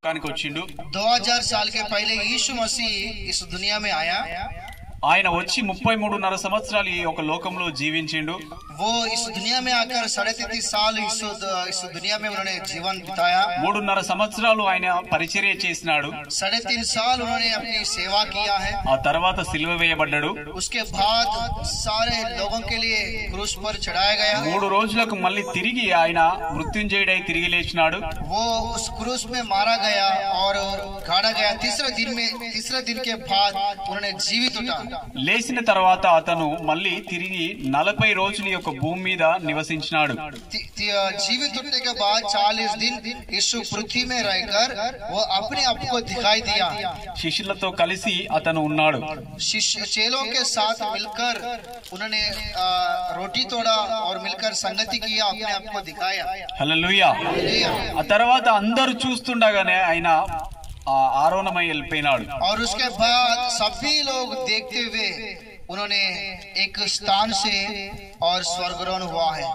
వచ్చిండు 2000 साल के पहले यीशु मसीह इस दुनिया में आया। ఆయన వచ్చి 33.5 సంవత్సరాలు ఈ ఒక లోకంలో జీవించిండు। वो इस दुनिया में आकर 33.5 साल इस दुनिया में उन्होंने जीवन बिताया। 3.5 సంవత్సరాలు ఆయన పరిచర్య చేసినాడు। 3.5 साल उन्होंने अपनी सेवा किया है। ఆ తర్వాత సిలువ వేయబడ్డాడు। उसके बाद सारे लोगों के लिए क्रूस पर चढ़ाया गया। 3 రోజులకు మళ్ళీ తిరిగి ఆయన మృత్యుంజయుడై తిరిగి లేచినాడు। वो उस क्रूस में मारा गया और गाड़ा गया। तीसरे दिन के बाद उन्होंने जीवित उठा। లేచిన తర్వాత అతను మళ్ళీ తిరిగి 40 రోజులు యొక్క భూమి మీద నివసించినాడు। जीवित होने के बाद 40 दिन यीशु पृथ्वी में रहकर वो अपने आप को दिखाई दिया। శిష్యులతో కలిసి అతను ఉన్నాడు। चेलों के साथ मिलकर उन्होंने रोटी तोड़ा और मिलकर संगति किया, अपने आप को दिखाया। హల్లెలూయా। ఆ తర్వాత అందరూ చూస్తుండగానే ఆయన ఆరోహణమై వెళ్ళిపోయినాడు। और उसके बाद सभी लोग देखते हुए उन्होंने एक स्थान से और स्वर्गारोहण हुआ है।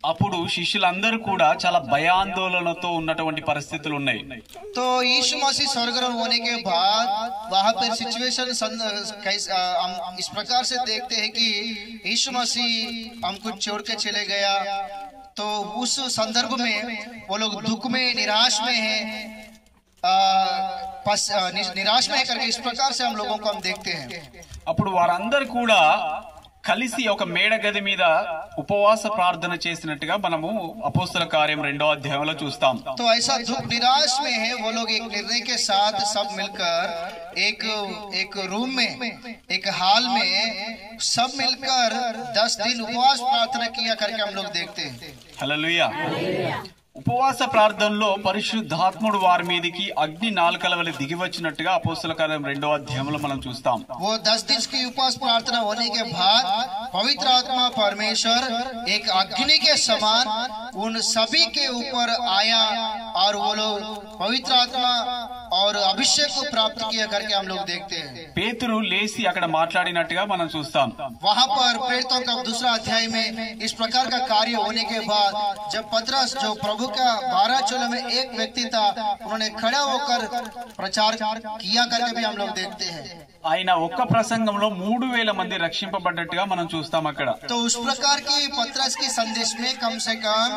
అప్పుడు శిష్యులందరూ కూడా చాలా భయాందోళనతో ఉన్నటువంటి పరిస్థితులు ఉన్నాయి। तो यीशु मसीह स्वर्गारोहण होने के बाद वहाँ पर सिचुएशन हम इस प्रकार से देखते हैं कि यीशु मसीह हमको छोड़ के चले गया। तो उस संदर्भ में वो लोग दुख में, निराश में हैं, निराश में करके इस प्रकार से हम लोगों को हम देखते हैं। అప్పుడు వారందరూ కూడా కలిసి ఒక మేడ గది మీద ఉపవాస ప్రార్థన చేసినట్టుగా మనము అపోస్తల కార్యం 2వ అధ్యాయంలో చూస్తాం। तो ऐसा दुख निराश में है, वो लोग एक निर्णय के साथ सब मिलकर एक रूम में, एक हाल में सब मिलकर 10 दिन उपवास प्रार्थना किया करके हम लोग देखते हैं। హల్లెలూయా। ఉపవాస ప్రార్థనలో పరిశుద్ధాత్ముడు వారి మీదకి అగ్ని నాలుకల వలె దిగి వచ్చినట్టుగా అపోస్తల కార్యం 2వ అధ్యాయంలో మనం చూస్తాం। वो 10 दिन की उपवास प्रार्थना होने के बाद पवित्र आत्मा परमेश्वर एक अग्नि के समान उन सभी के ऊपर आया और वो लोग पवित्र आत्मा और अभिषेक को प्राप्त किया करके हम लोग देखते हैं। పేతురు లేచి అక్కడ మాట్లాడినట్టుగా మనం చూస్తాం। वहाँ पर प्रेरितों का 2रा अध्याय में इस प्रकार का कार्य होने के बाद जब पतरस जो प्रभु का 12 चेलों में एक व्यक्ति था, उन्होंने खड़ा होकर प्रचार किया करके भी हम लोग देखते हैं। ఆయన ఒక్క ప్రసంగంలో 3000 మంది రక్షింపబడ్డట్టుగా మనం చూస్తాం అక్కడ। तो उस प्रकार की पतरस की संदेश में कम से कम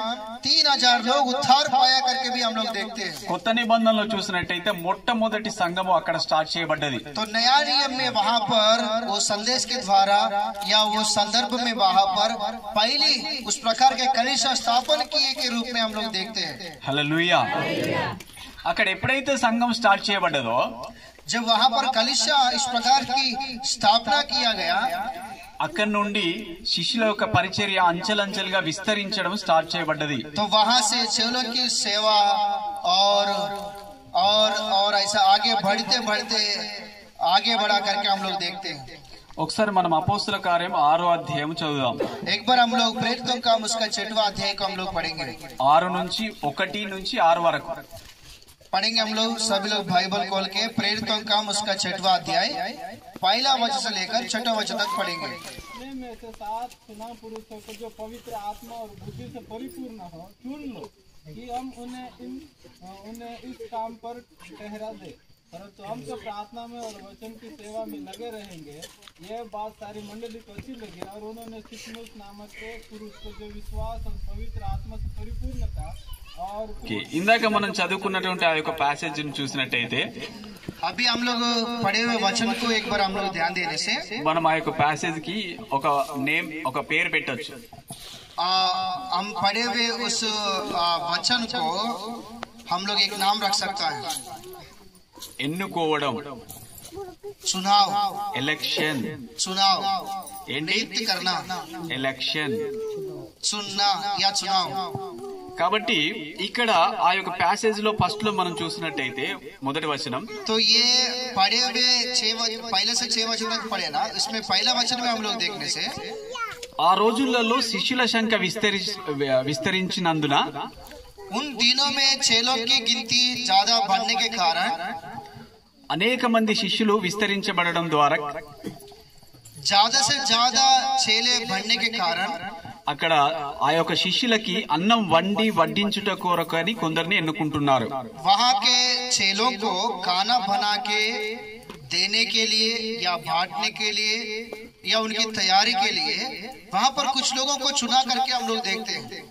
3000 लोग उद्धार पाया करके भी हम लोग देखते हैं। కొత్త నిబంధనలో చూసినట్టయితే మొట్టమొదటి సంఘము అక్కడ స్టార్ట్ చేయబడ్డది। तो नया नियम में वहाँ पर वो संदेश के द्वारा या वो संदर्भ में वहाँ पर पहली उस प्रकार के कलीसिया स्थापन किए के रूप में हम लोग देखते हैं। హల్లెలూయా। అక్కడ ఎప్పుడైతే సంఘం స్టార్ట్ చేయబడ్డదో, जब वहाँ पर कलीसिया इस प्रकार की स्थापना किया गया, అక్కడి నుండి శిష్యుల యొక్క పరిచర్య అంచెలంచెలుగా విస్తరించడం స్టార్ట్ చేయబడ్డది। तो वहाँ से चेलों की सेवा और ऐसा आगे बढ़ते आगे बढ़ा करके हम लोग देखते हैं। ఒకసారి మనం అపోస్తల కార్యం 6వ అధ్యాయం చదువుదాం। एक बार हम लोग प्रेरितों का उसका 6वां अध्याय को हम लोग पढ़ेंगे। 1 నుంచి 6 वరకు पढ़ेंगे हम लोग, सभी लोग बाइबल खोल के प्रेरितों का उसका 6वां अध्याय 1 वचन से लेकर 6वां वचन तक पढ़ेंगे। में से 7 चुनाव पुरुषों को जो पवित्र आत्मा और बुद्धि से परिपूर्ण हो चुन लो कि हम उन्हें इस काम पर ठहरा दे। परंतु हम तो प्रार्थना में और वचन की सेवा में लगे रहेंगे। यह बात सारी मंडली को अच्छी लगी और उन्होंने सिस्मुस नामक एक पुरुष को जो विश्वास और पवित्र आत्मा से परिपूर्ण था और ఇందాక మనం చదువుకున్నటువంటి ఆ యొక్క ప్యాసేజ్ ని చూసినట్టయితే, अभी हम लोग पढ़े हुए वचन को एक बार हम लोग ध्यान देने से మనం ఆ యొక్క ప్యాసేజ్ కి ఒక నేమ్, ఒక పేరు పెట్టొచ్చు। हम पढ़े हुए उस वचन को हम लोग एक नाम रख सकता है। ఎన్నుకోవడం, चुनाव, ఎలక్షన్। चुनाव ఏంటి? नियुक्त करना, ఎలక్షన్। चुनना या चुनाव। కాబట్టి ఇక్కడ ఆ యొక్క ప్యాసేజ్ లో ఫస్ట్ లో మనం చూసినట్టయితే మొదటి వచనం, तो ये पढ़े हुए पहले से 6 वचन तक पढ़े ना, इसमें पहला वचन में हम लोग देखने से ఆ రోజులలో శిష్యుల సంఖ్య విస్తరించినందున उन दिनों में चेलों की गिनती ज्यादा बढ़ने के कारण అనేక మంది శిష్యులు విస్తరించబడడం ద్వారా ज्यादा से ज्यादा चेले बढ़ने के कारण అక్కడ ఆ యొక్క శిష్యులకి అన్నం వండి వడ్డించుట కొరకని కొందరిని ఎన్నుకుంటున్నారు. वहाँ के चेलों को खाना बना के देने के लिए या बांटने के लिए या उनकी तैयारी के लिए वहाँ पर कुछ लोगों को चुना करके हम लोग देखते हैं.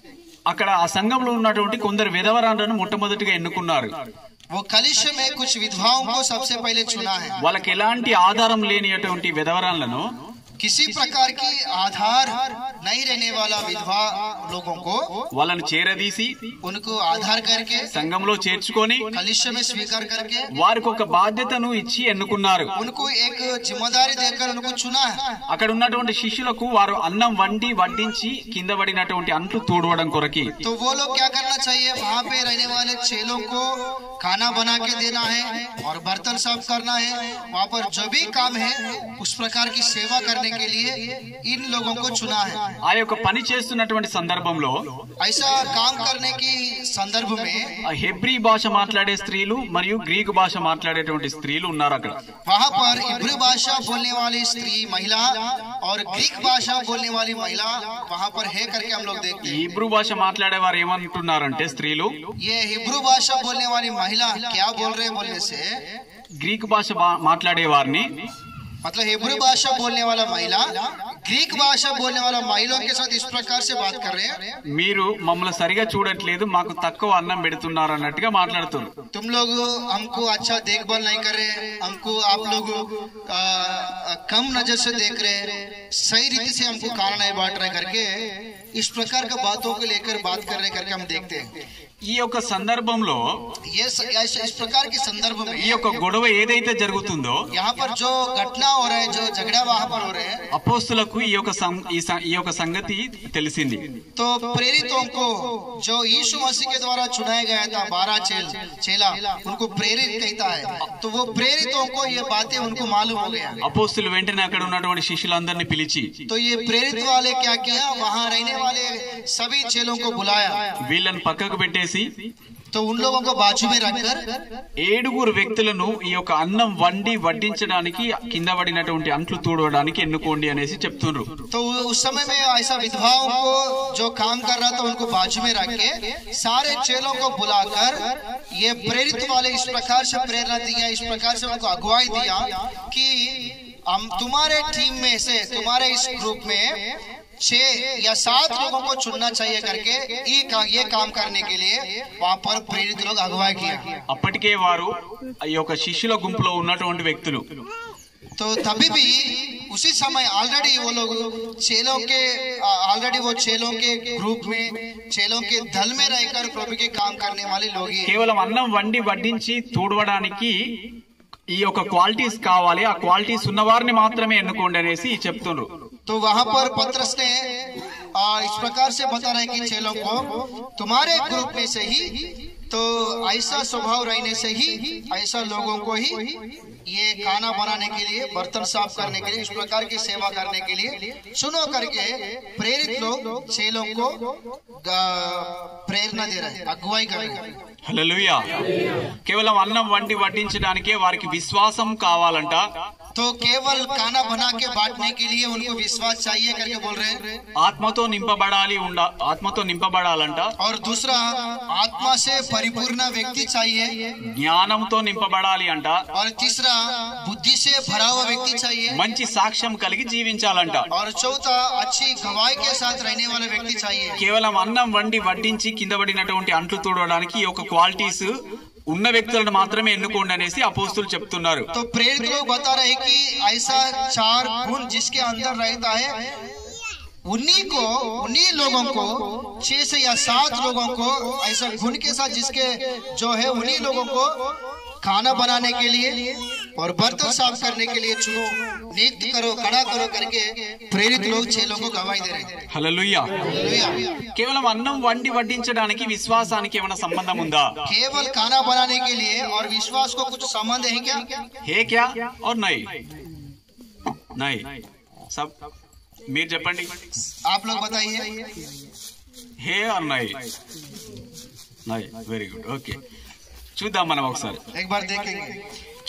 అక్కడ ఆ సంఘంలో ఉన్నటువంటి కొందరు విధవరాండ్రను మొట్టమొదటిగా ఎన్నుకున్నారు. वो कलिश में कुछ विधवाओं को सबसे पहले चुना है. వాళ్ళకి ఎలాంటి ఆధారం లేనిటువంటి విధవరాండ్లను, किसी प्रकार की आधार नहीं रहने वाला विधवा लोगों को వాళ్ళను చేరదీసి उनको आधार करके సంఘంలో చేర్చుకొని कलिश में स्वीकार करके వారికి ఒక బాధ్యతను ఇచ్చి ఎన్నుకున్నారు. उनको एक जिम्मेदारी देकर उनको चुना है. అక్కడ ఉన్నటువంటి శిష్యులకు వారు అన్నం వండి వడ్డించి కింద పడినటువంటి అంట్లు తూడవడం కొరకి. तो वो लोग क्या करना चाहिए, वहाँ पे रहने वाले चेलों को खाना बना के देना है और बर्तन साफ करना है. वहाँ पर जो भी काम है उस प्रकार की सेवा करने के लिए इन लोगों को चुना है. ఆ యొక్క పని చేస్తున్నటువంటి సందర్భంలో ऐसा काम करने की संदर्भ में ఆ హెబ్రీ భాష మాట్లాడే స్త్రీలు మరియు గ్రీకు భాష మాట్లాడేటువంటి స్త్రీలు ఉన్నారు అక్కడ. वहाँ पर इब्री भाषा बोलने वाली स्त्री महिला और ग्रीक भाषा बोलने वाली महिला वहाँ पर है करके हम लोग देखते हैं. హీబ్రూ భాష మాట్లాడేవారు ఏమంటున్నారంటే స్త్రీలు, ये हिब्रू भाषा बोलने वाली महिला क्या बोल रहे हैं बोलने से, గ్రీకు భాష మాట్లాడే వారిని, मतलब हिब्रू भाषा बोलने वाला महिला ग्रीक भाषा बोलने वाला महिलाओं के साथ इस प्रकार से बात कर रहे हैं, మీరు మమ్మల్ని సరిగా చూడట్లేదు, మాకు తక్కువ అన్నం పెడుతున్నారు అన్నట్టుగా మాట్లాడుతున్నారు. तुम लोग हमको अच्छा देखभाल नहीं कर रहे, हमको आप लोग कम नजर से देख रहे, सही रीति से हमको खाना नहीं बांट रहे करके इस प्रकार का बातों को लेकर बात कर रहे करके हम देखते हैं. ఈ యొక్క సందర్భంలో ये इस प्रकार के संदर्भ में ఈ యొక్క గొడవ ఏదైతే జరుగుతుందో यहाँ पर जो घटना हो रहा है, जो झगड़ा वहाँ पर हो रहे हैं, అపోస్తులకు ఈ యొక్క సంగతి తెలిసింది. तो प्रेरितों को जो यीशु मसीह के द्वारा चुनाया गया था 12 चेला उनको प्रेरित कहता है, तो वो प्रेरितों को ये बातें उनको मालूम हो गया. అపోస్తులు వెంటనే అక్కడ ఉన్నటువంటి శిష్యులందరినీ పిలిచి तो ये प्रेरित वाले क्या किया, वहाँ रहने वाले सभी चेलों को बुलाया. వీళ్ళని పక్కకు పెట్టేసి तो उन लोगों को बाजू में रखकर 7 వ్యక్తులను ఈ యొక్క అన్నం వండి వడ్డించడానికి కింద పడినటువంటి అంట్లు తూడవడానికి ఎన్నుకోండి అనేసి చెప్తున్నారు. तो उस समय में ऐसा विधवाओं को जो काम कर रहा था उनको बाजू में रख के सारे चेलों को बुलाकर ये प्रेरित वाले इस प्रकार से प्रेरणा दिया, इस प्रकार से उनको अगुवाई दिया कि हम तुम्हारे टीम में से, तुम्हारे इस ग्रुप में 6 या 7 लोगों को चुनना चाहिए करके ये काम करने के लिए वहाँ पर प्रेरित लोग अगुवाई किया. అప్పటికే వారు ఈ యొక్క శిష్యుల గుంపులో ఉన్నటువంటి వ్యక్తులు. तो तभी भी उसी समय ऑलरेडी वो लोग चेलों के ग्रुप में, चेलों के दल में रहकर प्रभु के काम करने वाले लोग ही. కేవలం అన్నం వండి వడ్డించి తూడవడానికి ఈ యొక్క క్వాలిటీస్ కావాలి, ఆ క్వాలిటీస్ ఉన్న వారిని మాత్రమే ఎన్నుకోండి అనేసి చెప్తున్నారు. तो वहाँ पर पत्रस ने इस प्रकार से बता रहे कि चेलों को तुम्हारे ग्रुप में से ही, तो ऐसा स्वभाव रहने से ही ऐसा लोगों को ही ये खाना बनाने के लिए, बर्तन साफ करने के लिए, इस प्रकार की सेवा करने के लिए सुनो करके प्रेरित लोग चेलों को प्रेरणा दे रहे हैं, अगुवाई कर रहे हैं. హల్లెలూయా. కేవలం అన్నం వండి వడ్డించడానికే వారికి విశ్వాసం కావాలంట. तो केवल खाना बना के बांटने के लिए उनको विश्वास चाहिए करके बोल रहे हैं. ఆత్మతో నింపబడాలంట. और दूसरा, आत्मा से परिपूर्ण व्यक्ति चाहिए. జ్ఞానంతో నింపబడాలి అంట. और तीसरा, बुद्धि से भरा हुआ व्यक्ति चाहिए. మంచి సాక్ష్యం కలిగి జీవించాలంట. और चौथा, अच्छी गवाही के साथ रहने वाला व्यक्ति चाहिए. కేవలం అన్నం వండి వడ్డించి కింద పడినటువంటి అంట్లు తూడవడానికి ఈ యొక్క క్వాలిటీస్ ఉన్న వ్యక్తులను మాత్రమే ఎన్నుకోండి అనేసి అపోస్తులు చెప్తున్నారు. तो प्रेरित लोग बता रहे कि ऐसा 4 गुण जिसके अंदर रहता है, उन्हीं लोगों को 6 से या 7 लोगों को ऐसा गुण के साथ जिसके जो है उन्हीं लोगों को खाना बनाने के लिए और बर्तन साफ करने के लिए चुनो, नियुक्त करो, खड़ा करो करके प्रेरित लोग 6 लोगों को गवाही दे रहे हैं. హల్లెలూయా. కేవలం అన్నం వండి వడ్డించడానికి విశ్వాసానికి ఏమైనా సంబంధం ఉందా? केवल खाना बनाने के लिए और विश्वास को कुछ संबंध है क्या? है क्या और नहीं? नहीं. सब మీరు చెప్పండి. आप लोग बताइए. హే और नहीं? नहीं. Very good. ఓకే, చూద్దాం మనం ఒకసారి. एक बार देखेंगे.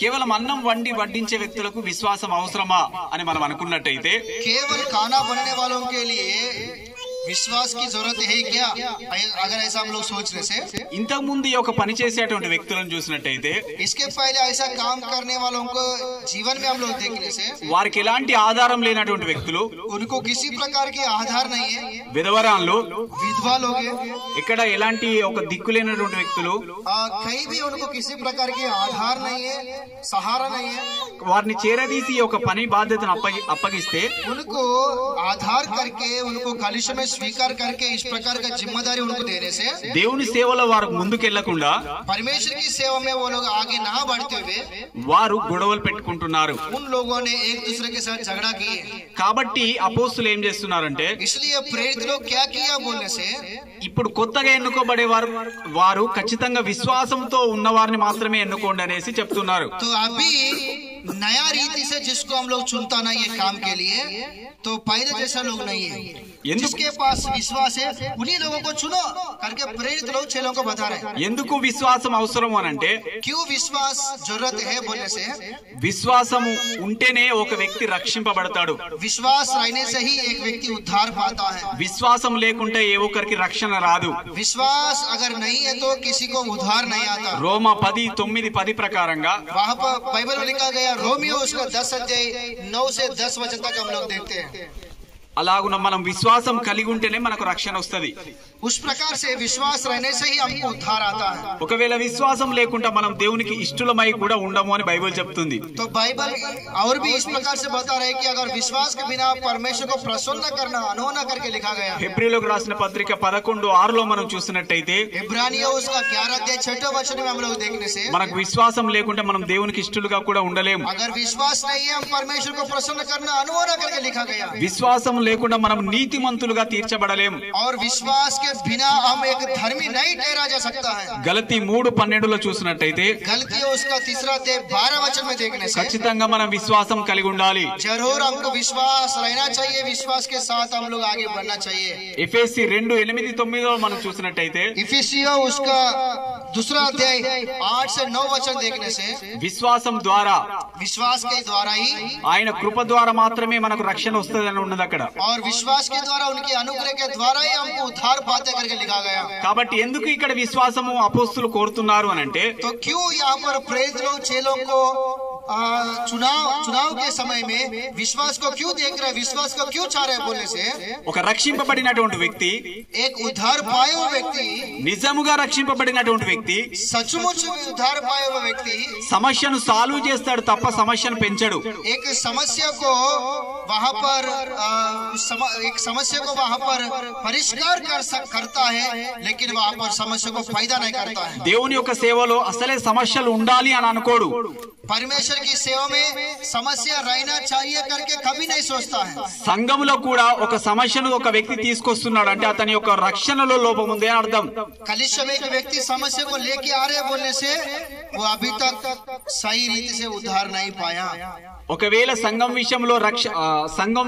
కేవలం అన్నం వండి వడ్డించే వ్యక్తులకు విశ్వాసం అవసరమా అని మనం అనుకున్నట్టయితే, केवल खाना बनाने वालों के लिए विश्वास की जरूरत है क्या? अगर ऐसा हम लोग सोचने से, ఇంతకు ముందు ఈ ఒక పని చేసేటువంటి వ్యక్తులను చూసినట్టయితే इसके पहले ऐसा काम करने वालों को जीवन में हम लोग देखने से, వారికి ఎలాంటి ఆధారం లేనటువంటి వ్యక్తులు, उनको किसी प्रकार के आधार नहीं है, విధవరాన్లు, विधवा लोग हैं, ఇక్కడ ఎలాంటి ఒక దిక్కు లేనటువంటి వ్యక్తులు, कहीं भी उनको किसी प्रकार के आधार नहीं है, सहारा नहीं है, వారిని చేరదీసి ఒక పని బాధ్యతను అప్పగిస్తే उनको आधार करके उनको कलिश में स्वीकार करके इस प्रकार का जिम्मेदारी उनको देने से దేవుని సేవలో వారు ముందుకెళ్లకుండా परमेश्वर की सेवा में वो लोग आगे ना बढ़ते हुए వారు గొడవలు పెట్టుకుంటున్నారు. उन लोगों ने एक दूसरे के साथ झगड़ा किए. కాబట్టి అపోస్తులు ఏం చేస్తున్నారంటే इसलिए प्रेरित लोग क्या किया बोलने से, ఇప్పుడు కొత్తగా ఎన్నుకోబడే వారు ఖచ్చితంగా విశ్వాసంతో ఉన్న వారిని మాత్రమే ఎన్నుకోండి అనేసి చెప్తున్నారు. तो अभी नया रीति से जिसको हम लोग चुनता ना ये काम के लिए, तो पहले जैसा लोग नहीं है. जिसके पास विश्वास है उन्हीं लोगों को चुनो करके प्रेरित लोग चेलों को बता रहे हैं. ఎందుకు విశ్వాసం అవసరం అనంటే क्यों विश्वास जरूरत है बोलने से, విశ్వాసము ఉంటేనే ఒక వ్యక్తి రక్షింపబడతాడు. विश्वास रहने से ही एक व्यक्ति उद्धार पाता है. విశ్వాసం లేకుంటే ఏ ఒక్కరికి రక్షణ రాదు. विश्वास अगर नहीं है तो किसी को उद्धार नहीं आता. రోమా 10:9-10 ప్రకారంగా वहाँ पर बाइबल में लिखा गया, रोमियो उसका 10 अध्याय 9 से 10 वचन तक हम लोग देखते हैं. అలాగున మనం విశ్వాసం కలిగి ఉంటేనే మనకు రక్షణ వస్తది. उस प्रकार से विश्वास रहने से ही हमको उद्धार आता है. ఒకవేళ విశ్వాసం లేకుండా మనం దేవునికి ఇష్టలమై కూడా ఉండము అని బైబిల్ చెప్తుంది. तो बाइबल और भी इस प्रकार से बता रहे हैं कि अगर विश्वास के बिना परमेश्वर को प्रसन्न करना अनहोना करके लिखा गया. హెబ్రీయులకు రాసిన పత్రిక 11:6 మనం చూసినట్టయితే इब्रानियों उसका 11 अध्याय 6 वचन में हम लोग देखने से మనకు విశ్వాసం లేకుంటే మనం దేవునికి ఇష్టలుగా కూడా ఉండలేము. अगर विश्वास नहीं है हम परमेश्वर को प्रसन्न करना अनहोना करके लिखा गया. విశ్వాసం లేకుండా మనం నీతిమంతులుగా తీర్చబడలేము. और विश्वास के बिना हम एक धर्मी नहीं ठहरा जा सकता है. గలతీ 3:12 చూసినట్టయితే गलतियों उसका 3 अध्याय 12 वचन में देखने से ఖచ్చితంగా మనం విశ్వాసం కలిగి ఉండాలి. जरूर हमको विश्वास रहना चाहिए. विश्वास के साथ हम लोग आगे बढ़ना चाहिए. ఎఫెసీ 2:8-9 మనం చూసినట్టయితే इफिसियों उसका 2 अध्याय 8 से 9 वचन देखने से విశ్వాసం ద్వారా, विश्वास के द्वारा ही ఆయన కృప ద్వారా మాత్రమే మనకు రక్షణ వస్తుందని ఉన్నది అక్కడ. और विश्वास के द्वारा उनके अनुग्रह के द्वारा ही हमको उद्धार पाते करके लिखा गया. కాబట్టి ఎందుకు ఇక్కడ విశ్వాసము అపోస్తులు కోరుతున్నారు అనంటే तो क्यों यहाँ पर प्रेरित लोग चेलों को चुनाव के समय में विश्वास को क्यों देख रहे, विश्वास को क्यों चाह रहे बोलने से, ఒక రక్షింపబడినటువంటి వ్యక్తి, एक उद्धार पाए हुए व्यक्ति, నిజముగా రక్షింపబడినటువంటి వ్యక్తి सचमुच उद्धार पाए हुए व्यक्ति సమస్యను సాల్వ్ చేస్తాడు తప్ప సమస్యను పెంచడు. एक समस्या को वहाँ पर एक समस्या को वहाँ पर परिष्कार करता है, लेकिन वहाँ पर समस्या को फायदा नहीं करता है. దేవుని యొక్క సేవలో అసలే సమస్యలు ఉండాలి అని అనుకోడు. परमेश्वर की सेवा में समस्या रहना चाहिए करके कभी नहीं सोचता है. సంఘములో కూడా ఒక సమస్యను ఒక వ్యక్తి తీసుకొస్తున్నాడు అంటే అతని యొక్క రక్షణలో లోపం ఉంది అని అర్థం. कलिशा में एक व्यक्ति समस्या को लेके आ रहे बोलने से वो अभी तक सही रीति से उद्धार नहीं पाया. ఒకవేళ సంఘం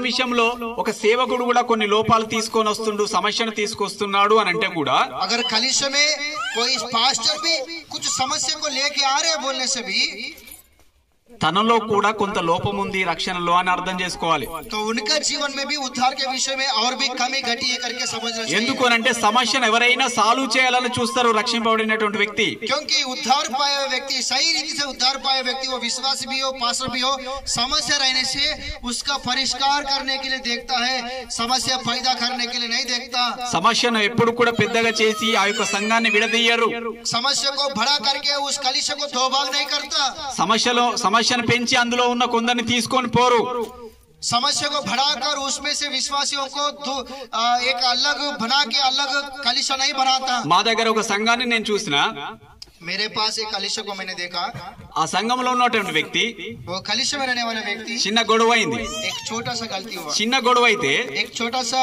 విషయంలో ఒక సేవకుడు కూడా కొన్ని లోపాలు తీసుకొని వస్తుండు, సమస్యను తీసుకొస్తున్నాడు అని అంటే కూడా अगर कलिशा में कोई पास्टर भी कुछ समस्या को लेके आ रहे बोलने से भी తనలో కూడా కొంత లోపం ఉంది రక్షణలో అని అర్థం చేసుకోవాలి. तो उनका जीवन में भी उद्धार के विषय में और भी कमी घटी है करके समझना चाहिए. ఎందుకనంటే సమస్యను ఎవరైనా సాల్వ్ చేయాలని చూస్తారు రక్షింపబడినటువంటి వ్యక్తి. क्योंकि उद्धार पाए हुए व्यक्ति, सही रीति से उद्धार पाए व्यक्ति, वो विश्वास भी हो, पास्टर भी हो, समस्या रहने से उसका परिष्कार करने के लिए देखता है, समस्या पैदा करने के लिए नहीं देखता. సమస్యను ఎప్పుడు కూడా పెద్దగా చేసి ఆ యొక్క సంఘాన్ని విడదీయరు. समस्या को बड़ा करके उस कलिशा को दो भाग नहीं करता. సమస్యను పెంచి అందులో ఉన్న కొందరిని తీసుకొని పోరు. समस्या को बढ़ाकर उसमें से विश्वासियों को एक अलग बना के अलग कलिशा नहीं बनाता. మా దగ్గర ఒక సంఘాన్ని నేను చూసిన, मेरे पास एक कलिशा को मैंने देखा. ఆ సంఘంలో ఉన్నటువంటి వ్యక్తి, वो कलिशा में रहने वाला व्यक्ति, చిన్న గొడవ అయింది. एक छोटा सा गलती हुआ, చిన్న గొడవ అయితే एक छोटा सा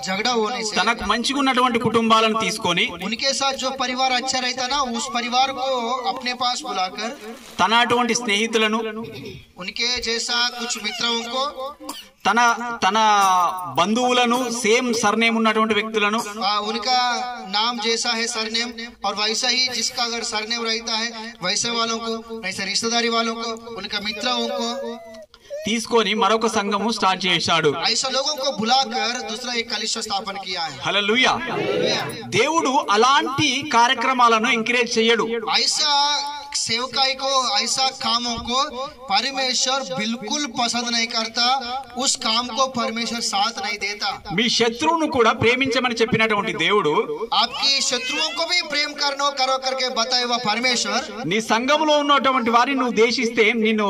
झगड़ा होने से తనకు మంచిగా ఉన్నటువంటి కుటుంబాలను తీసుకొని उनके साथ जो परिवार अच्छा रहता ना, उस परिवार को अपने पास बुलाकर తన అటువంటి స్నేహితులను, उनके जैसा कुछ मित्रों को, తన బంధువులను, సేమ్ सरनेम ఉన్నటువంటి వ్యక్తులను, उनका नाम जैसा है सरनेम और वैसा ही जिसका अगर सरनेम रहता है वैसे वालों को, ऐसे रिश्तेदारी वालों को, उनका मित्रों को తీసుకొని మరొక సంఘము స్టార్ట్ చేశాడు. ऐसा लोगों को बुलाकर दूसरा एक कलीसिया स्थापन किया है. హల్లెలూయా. దేవుడు అలాంటి కార్యక్రమాలను ఎంకరేజ్ చేయడు. ऐसा सेवकाई को, ऐसा कामों को परमेश्वर बिल्कुल पसंद नहीं करता. उस काम को परमेश्वर साथ नहीं देता. మీ శత్రువును కూడా ప్రేమించమని చెప్పినటువంటి దేవుడు आपकी शत्रुओं को भी प्रेम करो करके बताए हुआ परमेश्वर నీ సంఘములో ఉన్నటువంటి వారిని నువ్వు దేశిస్తే నిన్ను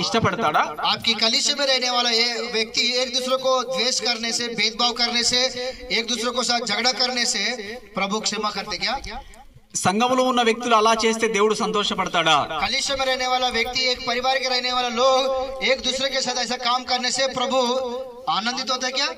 ఇష్టపడతాడా? आपकी कलीसिया में रहने वाला ये व्यक्ति एक दूसरे को द्वेष करने से, भेदभाव करने से, एक दूसरे को साथ झगड़ा करने से प्रभु क्षमा करते क्या? సంఘములో ఉన్న వ్యక్తులు అలా చేస్తే దేవుడు సంతోషపడతాడా? कलीसिया में रहने वाला व्यक्ति, एक परिवार के रहने वाला लोग एक दूसरे के साथ ऐसा काम करने से प्रभु आनंदित होता है क्या?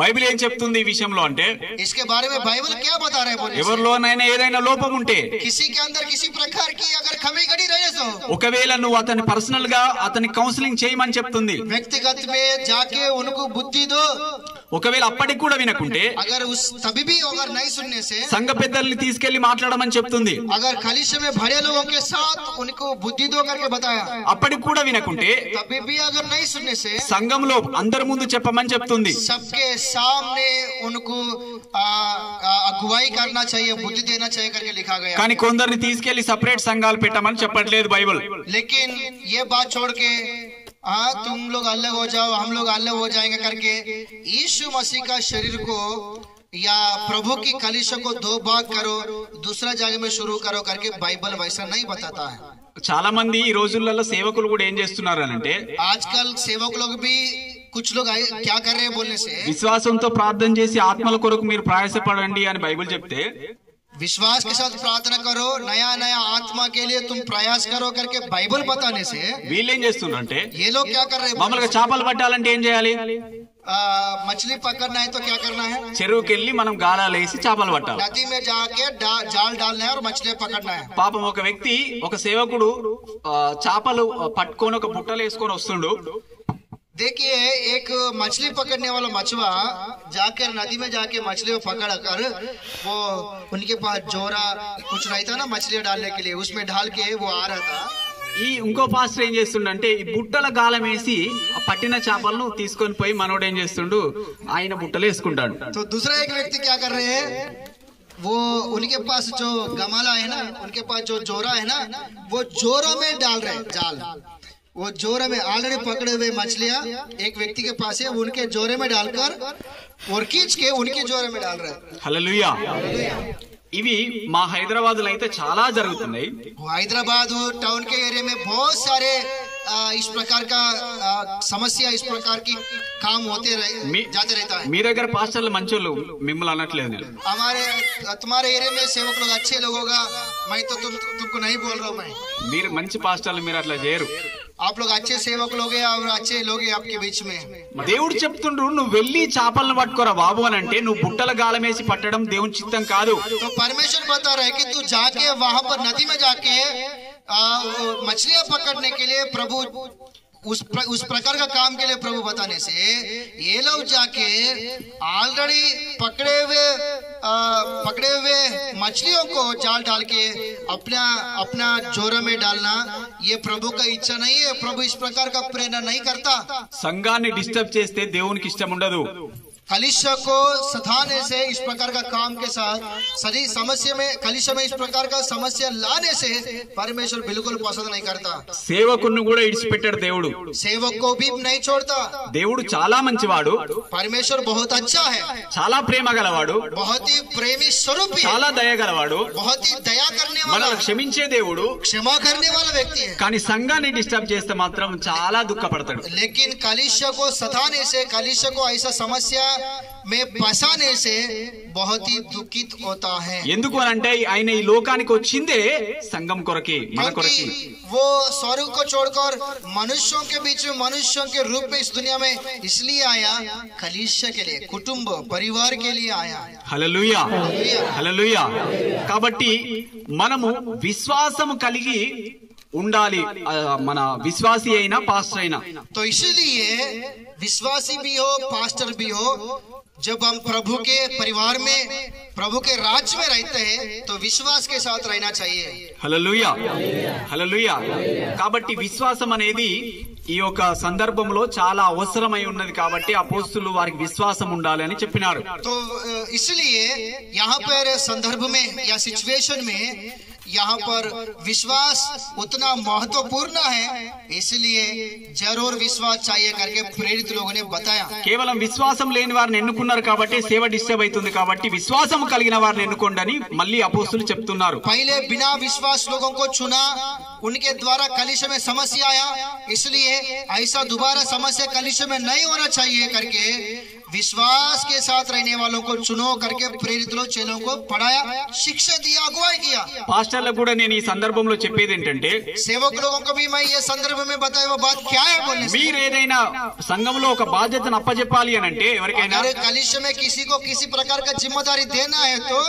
బైబిల్ ఏం చెప్తుంది ఈ విషయంలో అంటే, इसके बारे में बाइबल क्या बता रहे हैं बोले? ఎవరిలోనైనా ఏదైనా లోపం ఉంటే, किसी के अंदर किसी प्रकार की अगर कमी घटी रहे तो ఒకవేళ నువ్వు అతన్ని పర్సనల్ గా అతని కౌన్సిలింగ్ చేయమని చెప్తుంది. व्यक्तिगत में जाके उनको बुद्धि दो. ఒకవేళ అప్పటికి కూడా వినకుంటే अगर उस तभी भी अगर नहीं सुनने से సంఘ పెద్దల్ని తీసుకెళ్లి మాట్లాడమని చెప్తుంది. अगर कलीसिया में बड़े लोगों के साथ उनको बुद्धि दो करके बताया, అప్పటికి కూడా వినకుంటే तभी भी अगर नहीं सुनने से సంఘంలో అందరి ముందు చెప్పమని చెప్తుంది. सबके सामने उनको अगुवाई करना चाहिए, बुद्धि देना चाहिए करके लिखा गया. కానీ కొందరిని తీసుకెళ్లి సపరేట్ సంఘాలు పెట్టమని చెప్పట్లేదు బైబిల్. लेकिन ये बात छोड़ के तुम लोग अलग हो जाओ, हम लोग अलग हो जाएंगे करके यीशु मसीह का शरीर को या प्रभु की कलीसिया को दो भाग करो, दूसरा जगह में शुरू करो करके बाइबल वैसा नहीं बताता है. చాలా మంది ఈ రోజులలో సేవకులు కూడా ఏం చేస్తున్నారు అంటే, आजकल सेवक लोग भी कुछ लोग क्या कर रहे हैं बोलने से, విశ్వాసంతో ప్రార్థన చేసి ఆత్మల కొరకు మీరు ప్రయాసపడండి అని బైబిల్ చెప్తే, विश्वास के साथ प्रार्थना करो, नया नया आत्मा के लिए तुम प्रयास करो करके बाइबल बताने से వీళ్ళు ఏం చేస్తున్నారంటే, ये लोग क्या कर रहे हैं? మామూలుగా చేపలు పట్టాలంటే ఏం చేయాలి? मछली पकड़ना है तो क्या करना है? చెరువుకి వెళ్ళి మనం గాలాలు వేసి చేపలు పట్టాలి. नदी में जाके जाल डालना है और मछली पकड़ना है. పాపం ఒక వ్యక్తి, ఒక సేవకుడు చేపలు పట్టుకొని ఒక బుట్టలు వేసుకొని వస్తుండు. देखिए, एक मछली पकड़ने वाला मछुआ जाकर नदी में जाके मछली को पकड़ कर वो उनके पास जोरा कुछ रहता ना मछलियां डालने के लिए, उसमें डाल के वो आ रहा था. ఈ ఇంకో పాస్టర్ ఏం చేస్తుండంటే, ఈ బుట్టల గాలం వేసి ఆ పట్టిన చేపలను తీసుకొని పోయి మనోడు ఏం చేస్తుండు, ఆయన బుట్టలు వేసుకుంటాడు. तो दूसरा एक व्यक्ति क्या कर रहे हैं, वो उनके पास जो गमाला है ना, उनके पास जो जोरा है ना, वो जोरा में डाल रहे हैं जाल. वो जोरे में ऑलरेडी पकड़े हुए मछलियां एक व्यक्ति के पास है, उनके जोरे में डालकर और खींच के उनके जोरे में डाल रहे हैं. హల్లెలూయా. ఇవి మా హైదరాబాద్ లో అయితే చాలా జరుగుతున్నాయి. हैदराबाद टाउन के एरिया में बहुत सारे इस प्रकार का समस्या, इस प्रकार की काम होते जाते रहता है. మీ దగ్గర పాస్టర్లు మంచోళ్ళు, మిమ్మల్ని అనట్లేదు నేను. हमारे तुम्हारे एरिया में सेवक लोग अच्छे लोग होगा, मैं तो तुमको नहीं बोल रहा हूँ. मैं మీరు మంచి పాస్టర్లు, మీరు అట్లా చేయరు. आप लोग अच्छे सेवक लोग हैं और अच्छे लोग हैं आपके बीच में. దేవుడు చెప్తుండ్రు, నువ్వు వెళ్ళి చేపలను పట్టుకోరా బాబు అని అంటే, నువ్వు బుట్టల గాలం వేసి పట్టడం దేవుని చిత్తం కాదు. तो परमेश्वर बता रहे कि तू जाके वहां पर नदी में जाके मछलियां पकड़ने के लिए प्रभु उस प्रकार का काम के लिए प्रभु बताने से ये लोग जाके ऑलरेडी पकड़े हुए मछलियों को जाल डाल के अपना जोरा में डालना, ये प्रभु का इच्छा नहीं है. प्रभु इस प्रकार का प्रेरणा नहीं करता. సంఘాన్ని డిస్టర్బ్ చేస్తే దేవునికి ఇష్టం ఉండదు. कलीसिया को सताने से, इस प्रकार का काम के साथ सभी समस्या में कलीसिया में इस प्रकार का समस्या लाने से परमेश्वर बिल्कुल पसंद नहीं करता. సేవకుని కూడా ఇడిచిపెట్టాడు దేవుడు. सेवक को भी नहीं छोड़ता. దేవుడు చాలా మంచివాడు, परमेश्वर बहुत अच्छा है, చాలా ప్రేమ గలవాడు, बहुत ही प्रेमी स्वरूप है, చాలా దయ గలవాడు, बहुत ही दया करने वाला, మనల్ని క్షమించే దేవుడు. क्षमा करने वाला व्यक्ति है. కానీ సంఘాన్ని డిస్టర్బ్ చేస్తే మాత్రం చాలా దుఃఖపడతాడు. लेकिन कलीसिया को सताने से, कलीसिया को ऐसा समस्या में फंसाने से बहुत ही दुखित होता है. ఎందుకు అనంటే ఆయన ఈ లోకానికి వచ్చిందే సంఘం కొరకే, మన కొరకే. वो स्वर्ग को छोड़कर मनुष्यों के बीच में, मनुष्यों के रूप में इस दुनिया में इसलिए आया, कलीसिया के लिए, कुटुंब परिवार के लिए आया. హల్లెలూయా, హల్లెలూయా. కాబట్టి మనము విశ్వాసము కలిగి ఉండాలి, మన విశ్వాసి అయినా పాస్టర్ అయినా. तो इसलिए विश्वासी भी हो, पास्टर भी हो, जब हम प्रभु के परिवार में, प्रभु के राज्य में रहते हैं तो विश्वास के साथ रहना चाहिए. హల్లెలూయా, హల్లెలూయా. కాబట్టి విశ్వాసం అనేది ఈ యొక్క సందర్భంలో చాలా అవసరమై ఉన్నది కాబట్టి అపోస్తులు వారికి విశ్వాసం ఉండాలి అని చెప్పినారు. तो इसलिए यहाँ पर संदर्भ में या सिचुएशन में यहाँ पर विश्वास उतना महत्वपूर्ण है, इसलिए जरूर विश्वास चाहिए करके प्रेरित लोगों ने बताया. కేవలం విశ్వాసం లేని వారిని ఎన్నుకున్నారు కాబట్టి సేవ డిస్టర్బ్ అవుతుంది కాబట్టి విశ్వాసం కలిగిన వారిని ఎన్నుకోండి అని మళ్ళీ అపోస్తులు చెప్తున్నారు. पहले बिना विश्वास लोगों को चुना, उनके द्वारा कलीसिया में समस्या आया, इसलिए ऐसा दोबारा समस्या कलीसिया में नहीं होना चाहिए करके विश्वास के साथ रहने वालों को चुनो करके प्रेरित लोग चेलों को पढ़ाया, शिक्षा दिया, अगुवाई किया. పాస్టర్లకు కూడా నేను ఈ సందర్భంలో చెప్పేది ఏంటంటే सेवक लोगों को भी मैं ये संदर्भ में बताया वो बात क्या है बोलने से, మీరు ఏదైనా సంఘంలో ఒక బాధ్యతను అప్పజెప్పాలి అని అంటే ఎవరికైనా अगर कलीसिया में किसी को किसी प्रकार का जिम्मेदारी देना है तो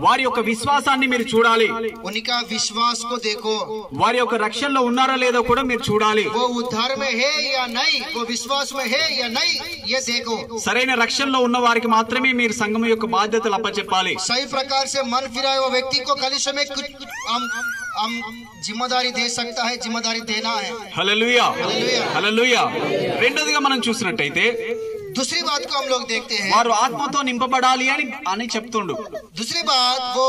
వారి యొక్క విశ్వాసాన్ని మీరు చూడాలి. उनका विश्वास को देखो, వారి యొక్క రక్షణలో ఉన్నారా లేదో కూడా మీరు చూడాలి. वो उद्धार में है या नहीं, वो विश्वास में है या नहीं, ये देखो. సరైన రక్షణలో ఉన్న వారికి మాత్రమే మీరు సంఘం యొక్క బాధ్యతలు అప్పచెప్పాలి. सही प्रकार से मन फिराए हुए व्यक्ति को कलीसिया में कुछ हम जिम्मेदारी दे सकता है, जिम्मेदारी देना है. హల్లెలూయా హల్లెలూయా. రెండోదిగా మనం చూసినట్టయితే दूसरी बात को हम लोग देखते हैं, వారు ఆత్మతో నింపబడాలి అని చెప్తుండు. दूसरी बात वो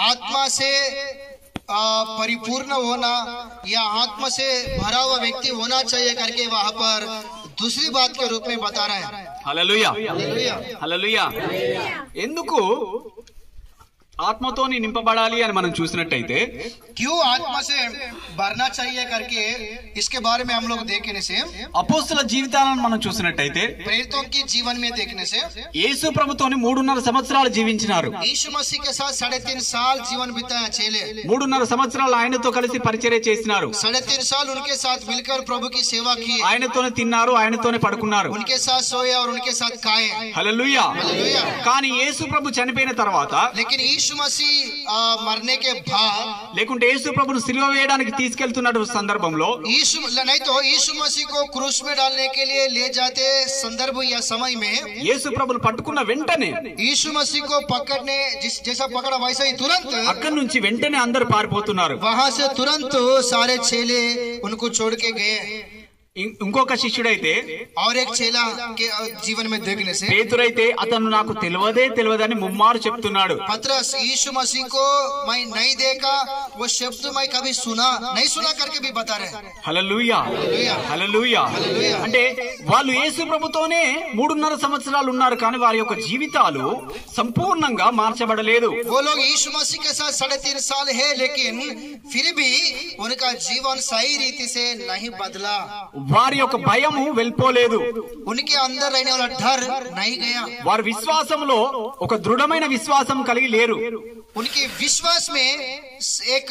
आत्मा से परिपूर्ण होना या आत्मा से भरा हुआ व्यक्ति होना चाहिए करके वहाँ पर दूसरी बात के रूप में बता रहा है. Hallelujah hallelujah. హల్లెలూయా. ఎందుకు ఆత్మతోని నింపబడాలి అని మనం చూసినట్టయితే क्यों आत्मा से भरना चाहिए करके इसके बारे में हम लोग देखने से, అపోస్తుల జీవితాలను మనం చూసినట్టయితే प्रेरितों की जीवन में देखने से, యేసు ప్రభుతోని 3.5 సంవత్సరాలు జీవించినారు. यीशु मसीह के साथ 3.5 साल जीवन बिताया चेले. 3.5 సంవత్సరాలు ఆయనతో కలిసి పరిచర్య చేసినారు. 3.5 साल उनके साथ मिलकर प्रभु की सेवा की, ఆయనతోనే తిన్నారు, ఆయనతోనే పడుకున్నారు. उनके साथ सोए और उनके साथ खाए. హల్లెలూయా. हालेलुया. కానీ యేసు ప్రభు చనిపోయిన తర్వాత लेकिन यीशु मसीह मरने के बाद, లేకుంటే యేసు ప్రభును సిలువ వేయడానికి తీసుకెళ్తున్న సందర్భంలో यीशु नहीं तो यीशु मसीह को क्रूस में डालने के लिए ले जाते संदर्भ या समय में, యేసు ప్రభును పట్టుకున్న వెంటనే यीशु मसीह को पकड़ने जैसा पकड़ा वैसा ही तुरंत అక్కడి నుంచి వెంటనే అందరూ పారిపోతున్నారు. वहां से तुरंत सारे चेले उनको छोड़ के गए. ఇంకొక శిష్యుడైతే और एक चेला के जीवन में देखने से, పేతురైతే అతను నాకు తెలియదని ముమ్మారు చెప్తున్నాడు. पतरस यीशु मसीह को मैं नहीं देखा, वो शब्द मैं कभी नहीं सुना करके भी बता रहे. Hallelujah hallelujah. హల్లెలూయా. అంటే వాళ్ళు యేసు ప్రభుతోనే 3.5 సంవత్సరాలు ఉన్నారు కానీ వారి యొక్క జీవితాలు సంపూర్ణంగా మార్చబడలేదు. वो लोग यीशु मसीह के साथ 3.5 साल है, लेकिन फिर भी उनका जीवन सही रीति से नहीं बदला. వారి యొక్క భయము వెళ్ళిపోలేదు. उनके अंदर रहने वाला डर नहीं गया. వారి విశ్వాసంలో ఒక దృఢమైన విశ్వాసం కలిగి లేరు. उनके विश्वास में एक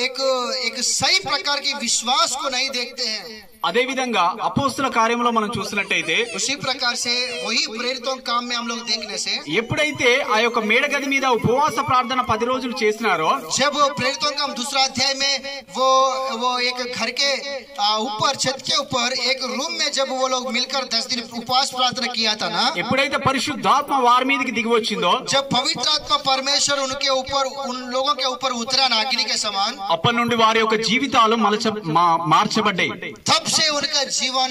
एक एक सही प्रकार की विश्वास को नहीं देखते हैं. అదే విధంగా అపోస్తుల కార్యంలో మనం చూసినట్టయితే उसी प्रकार से वही प्रेरितों के काम में हम लोग देखने से, ఎప్పుడైతే ఆ యొక్క మేడగది మీద ఉపవాస ప్రార్థన 10 రోజులు చేసినారో जब वो प्रेरितों का हम दूसरा अध्याय में वो एक घर के ऊपर छत के ऊपर एक रूम में जब वो लोग मिलकर 10 दिन उपवास प्रार्थना किया था ना, ఎప్పుడైతే పరిశుద్ధాత్మ వారి మీదకి దిగి వచ్చిందో जब पवित्र आत्मा परमेश्वर उनके ऊपर उन लोगों के ऊपर उतरा ना अग्नि के समान, అప్పటి నుండి వారి యొక్క జీవితాలు మార్చబడ్డాయి. तब से उनका जीवन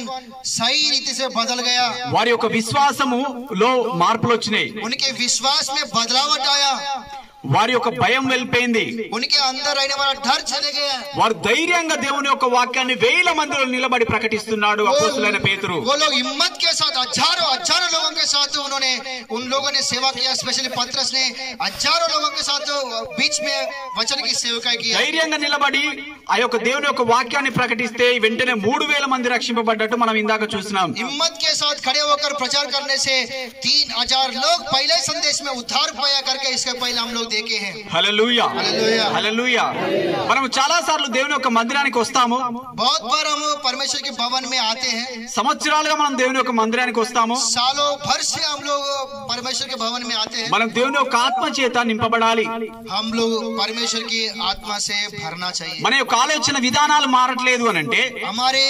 सही रीति से बदल गया. వారి యొక్క విశ్వాసములో మార్పులు వచ్చినాయి. उनके विश्वास में बदलावट आया. వారి యొక్క భయం వెళ్ళిపోయింది. उनके अंदर रहने वाला डर चले गया. వారు ధైర్యంగా దేవుని యొక్క వాక్యాన్ని 1000 మందిలో నిలబడి ప్రకటిస్తున్నాడు అపోస్తలులైన పేతురు. वो लोग हिम्मत के साथ हजारों लोगों के साथ उन लोगों ने सेवा किया. स्पेशली पतरस ने हजारों लोगों के साथ बीच में वचन की सेवकाई की. ధైర్యంగా నిలబడి ఆ యొక్క దేవుని యొక్క వాక్యాన్ని ప్రకటిస్తే వెంటనే 3000 మంది రక్షింపబడ్డట్టు మనం ఇందాక చూసినాం. हिम्मत के साथ खड़े होकर प्रचार करने से 3000 लोग पहले संदेश में उद्धार पाया करके इसके पहले हम लोग देखे हैं. హల్లెలూయా హల్లెలూయా. మనం చాలా సార్లు దేవుని యొక్క మందిరానికి వస్తాము. बहुत बार हम परमेश्वर के भवन में आते हैं. సంవత్సరాలుగా మనం దేవుని యొక్క మందిరానికి వస్తాము. सालों भर से हम लोग परमेश्वर के भवन में आते हैं. మనం దేవుని యొక్క ఆత్మ చేత నింపబడాలి. हम लोग परमेश्वर की आत्मा से भरना चाहिए. మన యొక్క ఆలోచన విధానాలు మారట్లేదు అని అంటే, हमारे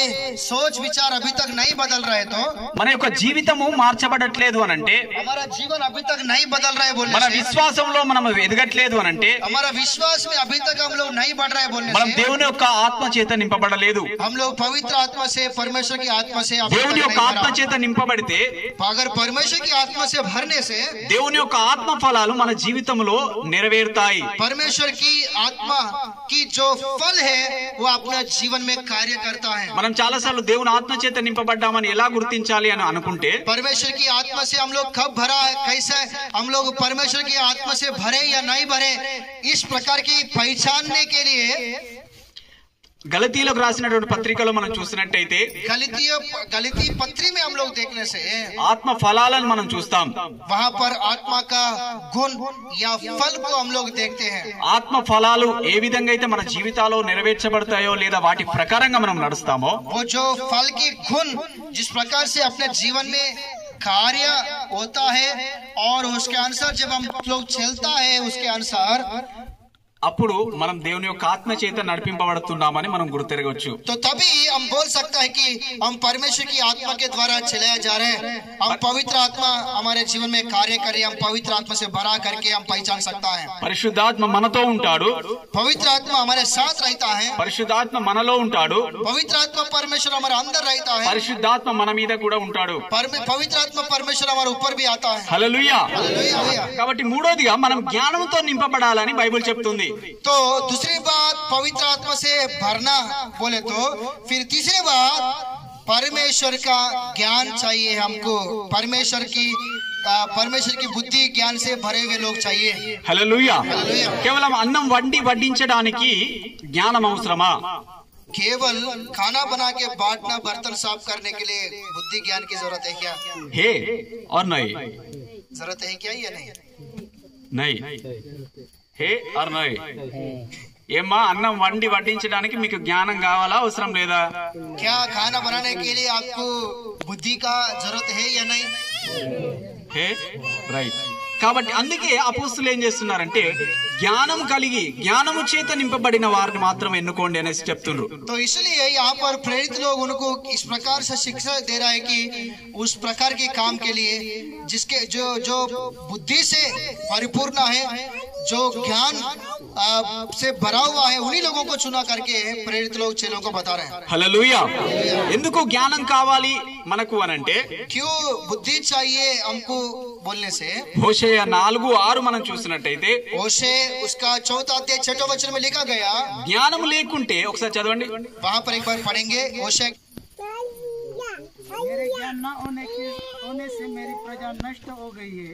सोच विचार अभी तक नहीं बदल रहे तो, మన యొక్క జీవితము మార్చబడట్లేదు అని అంటే, हमारा जीवन अभी तक नहीं बदल रहा है మన बोलने से, విశ్వాసంలో మనం ఎదగట్లేదు అని అంటే हमारा विश्वास में अभी तक हम लोग नहीं बढ़ रहे हैं बोलने మనం से దేవుని యొక్క ఆత్మ చేత నింపబడలేదు. हम लोग पवित्र आत्मा से परमेश्वर की आत्मा से अभी तक దేవుని యొక్క नहीं ఆత్మ भरा। చేత నింపబడితే अगर परमेश्वर की आत्मा से भरने से దేవుని యొక్క ఆత్మ ఫలాలు మన జీవితంలో నెరవేరుతాయి. परमेश्वर की आत्मा की जो फल है वो अपना जीवन में कार्य करता है। మనం చాలాసార్లు దేవుని ఆత్మ చేత నింపబడ్డామని ఎలా గుర్తించాలి అని అనుకుంటే परमेश्वर की आत्मा से हम लोग कब भरा है, कैसे हम लोग परमेश्वर की आत्मा से भरे या नहीं भरे, इस प्रकार की पहचानने के लिए గలతీలకు రాసినటువంటి పత్రికలో మనం చూసినట్టయితే गलती पत्री में हम लोग देखने से ఆత్మ ఫలాలను మనం చూస్తాం. वहाँ पर आत्मा का गुण या फल को हम लोग देखते हैं। ఆత్మ ఫలాలు ఏ విధంగా అయితే మన జీవితాల్లో నెరవేర్చబడతాయో లేదా వాటి ప్రకారంగా మనం నడుస్తామో वो जो फल की गुण जिस प्रकार से अपने जीवन में कार्य होता है और उसके अनुसार जब हम लोग चलता है उसके अनुसार అప్పుడు మనం దేవుని యొక్క ఆత్మ చేత నడిపింపబడుతున్నామని మనం గుర్తెరగవచ్చు. तो तभी हम बोल सकता है कि हम परमेश्वर की आत्मा के द्वारा चलाया जा रहे हैं। हम पवित्र आत्मा हमारे जीवन में कार्य करे, हम पवित्र आत्मा से भरा करके हम पहचान सकता है। పరిశుద్ధాత్మ మనతో ఉంటాడు, पवित्र आत्मा हमारे साथ रहता है, పరిశుద్ధాత్మ మనలో ఉంటాడు, पवित्र आत्मा परमेश्वर हमारे अंदर रहता है, పరిశుద్ధాత్మ మన మీద కూడా ఉంటాడు. पवित्र आत्मा परमेश्वर हमारे ऊपर भी आता है। హల్లెలూయా. हालेलुया। కాబట్టి మూడోదిగా మనం జ్ఞానంతో నింపబడాలని బైబిల్ చెప్తుంది. तो दूसरी बात पवित्र आत्मा से भरना बोले तो फिर तीसरी बात परमेश्वर का ज्ञान चाहिए हमको। परमेश्वर की बुद्धि ज्ञान से भरे हुए लोग चाहिए। హల్లెలూయా. హల్లెలూయా. కేవలం అన్నం వడ్డించడానికి జ్ఞానం అవసరమా? केवल खाना बना के बांटना, बर्तन साफ करने के लिए बुद्धि ज्ञान की जरूरत है क्या? హే ఆర్ నై? जरूरत है क्या या नहीं? నై. హే ఆర్ నై? ఏమ్మా, అన్నం వడ్డించడానికి మీకు జ్ఞానం కావాలా, అవసరం లేదా? क्या खाना बनाने के लिए आपको बुद्धि का जरूरत है या नहीं? హే రైట్. కాబట్టి అందుకే అపోస్తులు ఏం చేస్తున్నారంటే జ్ఞానం కలిగి జ్ఞానము చేత నింపబడిన వారిని మాత్రం ఎన్నుకోండి అనేసి చెప్తున్నారు. तो इसलिए यहाँ पर प्रेरित लोग उनको इस प्रकार से शिक्षा दे रहा है कि उस प्रकार के काम के लिए जिसके जो बुद्धि से परिपूर्ण है, जो ज्ञान से भरा हुआ है, उन्हीं लोगों को चुना करके प्रेरित लोग चेलों को बता रहे हैं। హల్లెలూయా. ఎందుకు జ్ఞానం కావాలి మనకు అనంటే क्यों बुद्धि चाहिए हमको बोलने से హోషేయ 4:6 మనం చూసినట్టయితే होशे उसका 4th अध्याय 6वें वचन में लिखा गया। జ్ఞానం లేకుంటే ఒకసారి చదవండి. वहाँ पर एक बार पढ़ेंगे। होशे मेरे ज्ञान न होने से मेरी प्रजा नष्ट हो गई है।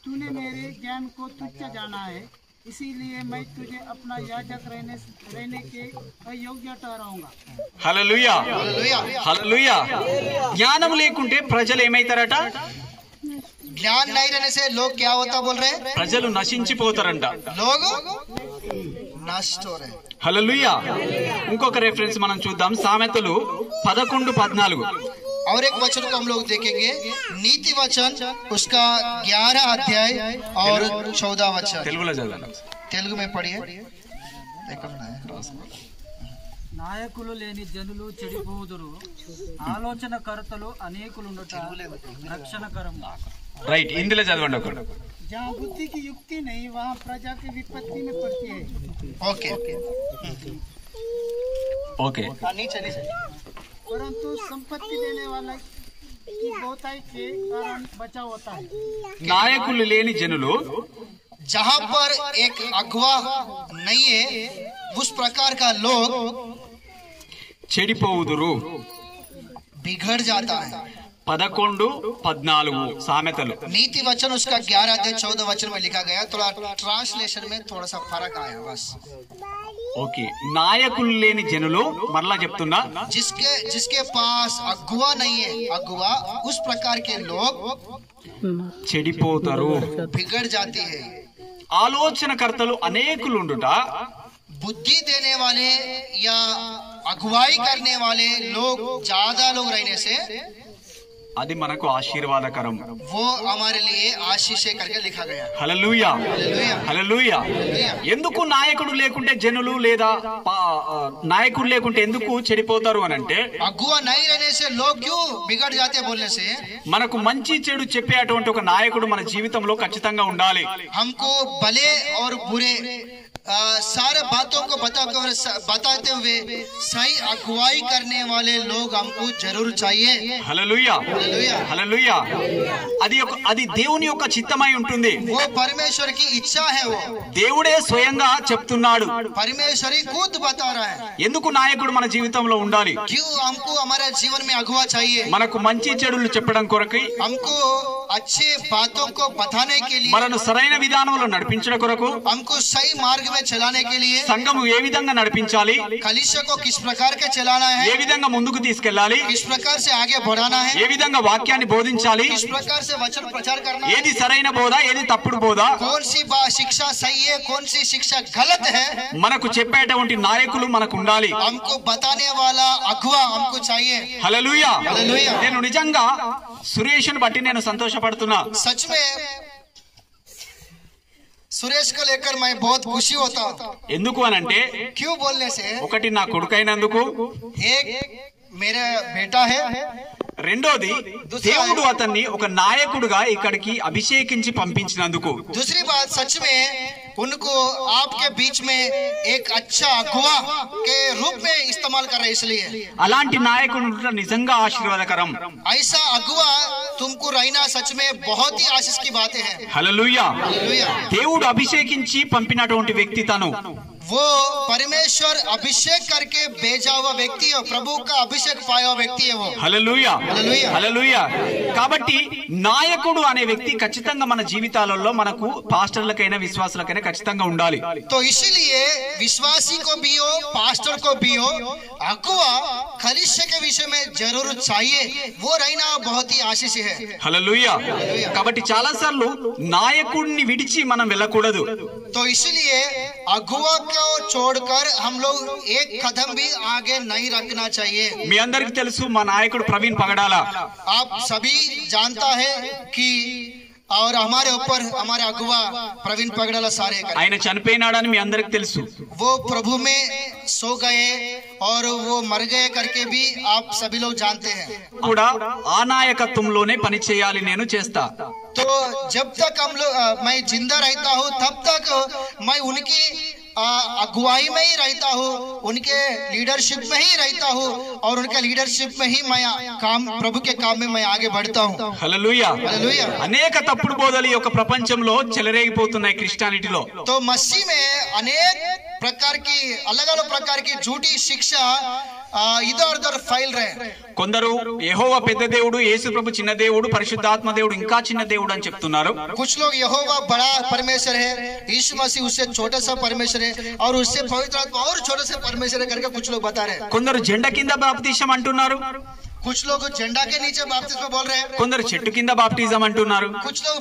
तूने मेरे ज्ञान को तुच्छ जाना है, इसीलिए मैं तुझे अपना याजक रहने के अयोग्य ठहराऊंगा। హల్లెలూయా. हालेलुया। హల్లెలూయా. జ్ఞానం లేకుంటే ప్రజలు ఏమైతారట? ज्ञान नहीं रहने से लोग क्या होता बोल रहे हैं? ప్రజలు నశించిపోతారంట. लोग नष्ट हो रहे हैं। హల్లెలూయా. ఇంకొక రెఫరెన్స్ మనం చూద్దాం. సామెతలు 11:14. और एक वचन को हम लोग देखेंगे, नीति वचन उसका 11 अध्याय और 14 वचन। తెలుగులో చదవండి. तेलुगु में पढ़िए। నాయకులు లేని జనులు చెడిపోదురు, ఆలోచనకర్తలు అనేకులుండుట రక్షణకరం. రైట్, ఇందులో చదవండి ఒకటి. जहाँ बुद्धि की युक्ति नहीं, वहाँ प्रजा की विपत्ति में पड़ती है। Okay okay. नीचे परंतु संपत्ति देने वाला की बहुताई के कारण बचाव होता है। నాయకులు లేని జనులు जहाँ पर एक अगवा नहीं है, उस प्रकार का लोग చెడిపోవుదురు. बिगड़ जाता है। 11:14 సామెతలు. नीति वचन उसका 11 अध्याय 14 वचन में लिखा गया। थोड़ा ट्रांसलेशन में थोड़ा सा फर्क आया बस। ఓకే. నాయకులు లేని జనులు, మరలా చెప్తున్నా, जिसके पास अगुआ नहीं है, अगुआ उस प्रकार के लोग చెడిపోతారు. बिगड़ जाती है। ఆలోచనకర్తలు అనేకులుండుట बुद्धि देने वाले या अगुवाई करने वाले लोग ज्यादा लोग रहने से అది మనకు ఆశీర్వాదకరం. वो हमारे लिए आशीष है करके लिखा गया. హల్లెలూయా, హల్లెలూయా. ఎందుకు నాయకుడు లేకుంటే జనులు లేదా నాయకుడు లేకుంటే ఎందుకు చెడిపోతారు అని అంటే, अगुआ नहीं रहने से लोग क्यों बिगड़ जाते बोलने से, మనకు మంచి చెడు చెప్పే అటువంటి ఒక నాయకుడు మన జీవితంలో ఖచ్చితంగా ఉండాలి. हमको भले और बुरे सारे बातों को बताते हुए सही अगुवाई करने वाले लोग हमको जरूर चाहिए. హల్లెలూయా, హల్లెలూయా. అది దేవుని యొక్క చిత్తమై ఉంటుంది. वो परमेश्वर की इच्छा है. वो దేవుడే స్వయంగా చెప్తున్నాడు. परमेश्वर ही खुद बता रहा है ఎందుకు నాయకుడు మన జీవితంలో ఉండాలి. क्यों हमको हमारे जीवन में अगुवा चाहिए. మనకు మంచి చెడులు చెప్పడం కొరకై, हमको अच्छे बातों को बताने के लिए, మనను సరైన విధానంలో నడిపించడం కొరకు, हमको सही मार्ग में चलाने के लिए, సంఘము ఏ విధంగా నడిపించాలి, कलीसिया को किस प्रकार के चलाना है, ఏ విధంగా ముందుకు తీసుకెళ్లాలి, किस प्रकार से आगे बढ़ाना है, ఏ విధంగా వాక్యాన్ని బోధించాలి, किस प्रकार से वचन प्रचार करना है, ఏది సరైన బోధ ఏది తప్పుడు బోధ, कौन सी शिक्षा सही है, कौन सी शिक्षा गलत है, మనకు చెప్పేటువంటి నాయకులు మనకు ఉండాలి. हमको बताने वाला अगुवा हमको चाहिए. హల్లెలూయా. హల్లెలూయా. నేను నిజంగా సురేష్ను బట్టి నేను సంతోషపడుతున్నా. सच में सुरेश को लेकर मैं बहुत खुशी होता हूँ. ఎందుకు అనంటే, क्यों बोलने से, ఒకటి నా కొడుకైనందుకు, एक मेरा बेटा है, రెండోది దేవుడు అతన్ని ఒక నాయకుడుగా ఇక్కడికి అభిషేకించి పంపించినందుకు. दूसरी बात सच में उनको आपके बीच में एक अच्छा अगुवा के रूप में इस्तेमाल कर रहे, इसलिए అలాంటి నాయకుడు నిజంగా ఆశీర్వాదకరం. ऐसा अगुवा तुमको रहना सच में बहुत ही आशीष की बातें हैं. హల్లెలూయా. हालेलुया. దేవుడు అభిషేకించి పంపినటువంటి వ్యక్తి తను. वो परमेश्वर अभिषेक करके भेजा हुआ व्यक्ति है, प्रभु का अभिषेक पाया हुआ व्यक्ति है वो. హల్లెలూయా, హల్లెలూయా. హల్లెలూయా. కాబట్టి నాయకుడు అనే వ్యక్తి ఖచ్చితంగా మన జీవితాలలో మనకు పాస్టర్లకైనా విశ్వాసులకైనా ఖచ్చితంగా ఉండాలి. तो इसीलिए विश्वासी को भी हो, पास्टर को भी हो, अगुवा कलीसिया के विषय में जरूर चाहिए. वो रहना बहुत ही आशीष है. హల్లెలూయా. కాబట్టి చాలా సార్లు నాయకుడిని విడిచి మనం వెళ్ళకూడదు. तो इसलिए अगुवा को छोड़कर हम लोग एक कदम भी आगे नहीं रखना चाहिए. మీ అందరికి తెలుసు మా నాయకుడు ప్రవీణ్ పగడాల. आप सभी जानता है कि और हमारे ऊपर हमारे अगुवा प्रवीण पगड़ाला सारे ఆయన చనిపోయినాడని మీ అందరికి తెలుసు. वो प्रभु में सो गए और वो मर गए करके भी आप सभी लोग जानते हैं. కూడా ఆ నాయకత్వంలోనే పని చేయాలి, నేను చేస్తా. तो जब तक हम लोग मैं जिंदा रहता हूँ तब तक मैं उनकी अगुवाई में ही रहता हूँ, उनके लीडरशिप में ही रहता हूँ और उनके लीडरशिप में ही मैं काम, प्रभु के काम में मैं आगे बढ़ता हूँ. హల్లెలూయా. हालेलुया. అనేక తప్పుడు బోధలు ఈ యొక్క ప్రపంచంలో చెలరేగిపోతున్నాయి క్రిస్టియానిటీలో. तो मसीह में अनेक प्रकार की अलग अलग प्रकार की झूठी शिक्षा इधर उधर फैल रहे. కొందరు యెహోవా పెద్ద దేవుడు, యేసు ప్రభు చిన్న దేవుడు, పరిశుద్ధాత్మ దేవుడు ఇంకా చిన్న దేవుడు అని చెప్తున్నారు. कुछ लोग यहोवा बड़ा परमेश्वर है, यीशु मसीह उससे छोटा सा परमेश्वर है और उससे पवित्र आत्मा और छोटा सा परमेश्वर है करके कुछ लोग बता रहे हैं. కొందరు జెండా కింద బాప్తిజం అంటున్నారు, कुछ लोग झंडा के नीचे बपतिस्मा बोल रहे हैं, కొందరు చెట్టు కింద బాప్తిజం అంటున్నారు, कुछ लोग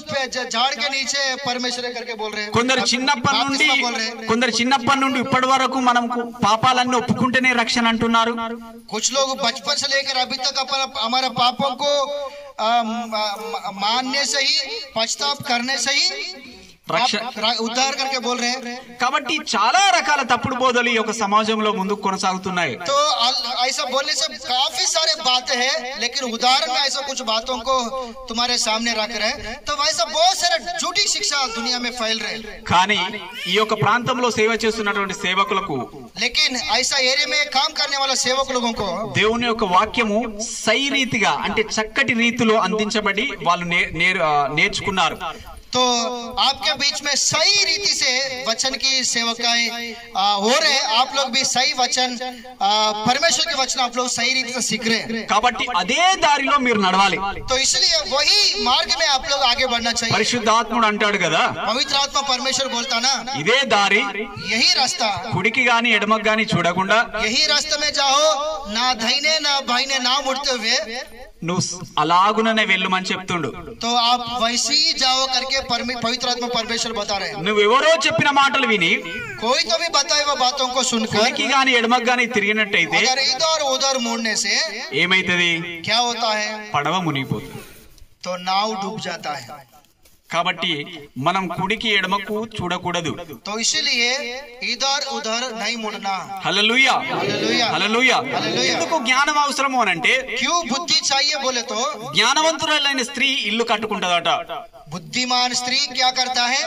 झाड़ के नीचे परमेश्वर है करके बोल रहे हैं, కొందరు చిన్నప్పటి నుండి बपतिस्मा बोल रहे हैं, ఇప్పటి వరకు మనం పాపాలన్నీ ఒప్పుకుంటేనే రక్షణ అంటున్నారు. कुछ लोग बचपन से लेकर अभी तक हमारे पापों को मानने से ही, पश्चाताप करने से ही उद्धार करके बोल रहे हैं. కాబట్టి చాలా రకాల తప్పుడు బోధలు ఈ యొక్క సమాజంలో ముందుకు కొనసాగుతున్నాయి. तो ऐसा बोलने से काफी सारे बातें हैं, लेकिन उदाहरण में ऐसा कुछ बातों को तुम्हारे सामने रख रहे हैं. तो वैसा बहुत सारे झूठी शिक्षा दुनिया में फैल रहे हैं. కానీ ఈ యొక్క ప్రాంతంలో సేవ చేస్తున్నటువంటి సేవకులకు, लेकिन ऐसा एरिया में काम करने वाले सेवक लोगों को దేవుని యొక్క వాక్యము సై రీతిగా అంటే చక్కటి రీతిలో అందించబడి వాళ్ళు నేర్చుకున్నారు. तो आपके बीच में सही रीति से वचन की सेवकाएं हो रहे. आप लोग भी सही वचन, परमेश्वर के वचन आप लोग सही रीति से सीख रहे हैं. కాబట్టి అదే దారిలో మీరు నడవాలి. तो इसलिए वही मार्ग में आप लोग आगे बढ़ना चाहिए. పరిశుద్ధాత్ముడు అంటాడు కదా, पवित्र आत्मा परमेश्वर बोलता ना, ఇదే దారి, यही रास्ता, కుడికి గాని ఎడమకి గాని చూడకుండా यही रास्ते में जाओ, ना दाहिने ना बाहिने ना मुड़ते हुए నువ్వు అలాగుననే వెళ్ళమని చెప్తుండు. तो आप वैसे ही जाओ करके पवित्र आत्मा परमेश्वर बता रहे हैं। నువ్వెవరో చెప్పిన మాటలు విని कोई तो भी बताए वो बातों को सुनकर కుడికి గాని ఎడమకు గాని తిరిగినట్టయితే अगर इधर उधर मुड़ने से ఏమైతది? क्या होता है? పడవ మునిగిపోతుంది. तो नाव डूब जाता है। కాబట్టి మనం కుడికి ఎడమకు చూడకూడదు. तो इसीलिए इधर उधर नहीं मुड़ना। Hallelujah hallelujah hallelujah. హల్లెలూయా. ఎందుకు జ్ఞానం అవసరము అనంటే क्यों बुद्धि चाहिए बोले तो జ్ఞానవంతురాలైన స్త్రీ ఇల్లు కట్టుకుంటదట. बुद्धिमान स्त्री क्या करता है?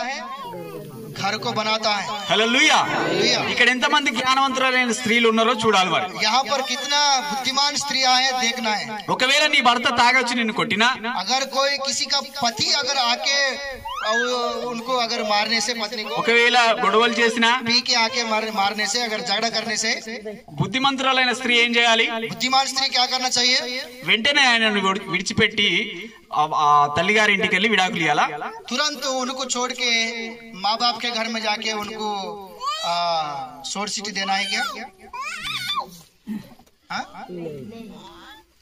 घर को बनाता है। హల్లెలూయా. हालेलुया। ఇక్కడ ఎంతమంది జ్ఞానవంతురాలైన స్త్రీలు ఉన్నారో చూడాలి మరి. यहाँ पर कितना बुद्धिमान स्त्रियां हैं देखना है। ఒకవేళ నీ భర్త తాగొచ్చి నిన్ను కొట్టినా, अगर कोई किसी का पति अगर आके उनको अगर मारने से पत्नी को ఒకవేళ గొడవలు చేసినా, पी के आके मारने से अगर झगड़ा करने से బుద్ధిమంతురాలైన స్త్రీ ఏం చేయాలి? बुद्धिमान स्त्री क्या करना चाहिए? వెంటనే ఆయనను విడిచిపెట్టి ఆ తల్లిగారి ఇంటికి వెళ్ళి విడాకులు ఇవ్వాలా? तुरंत उनको छोड़ के माँ बाप के घर में जाके उनको शॉर्ट सिटी देना है क्या? हाँ?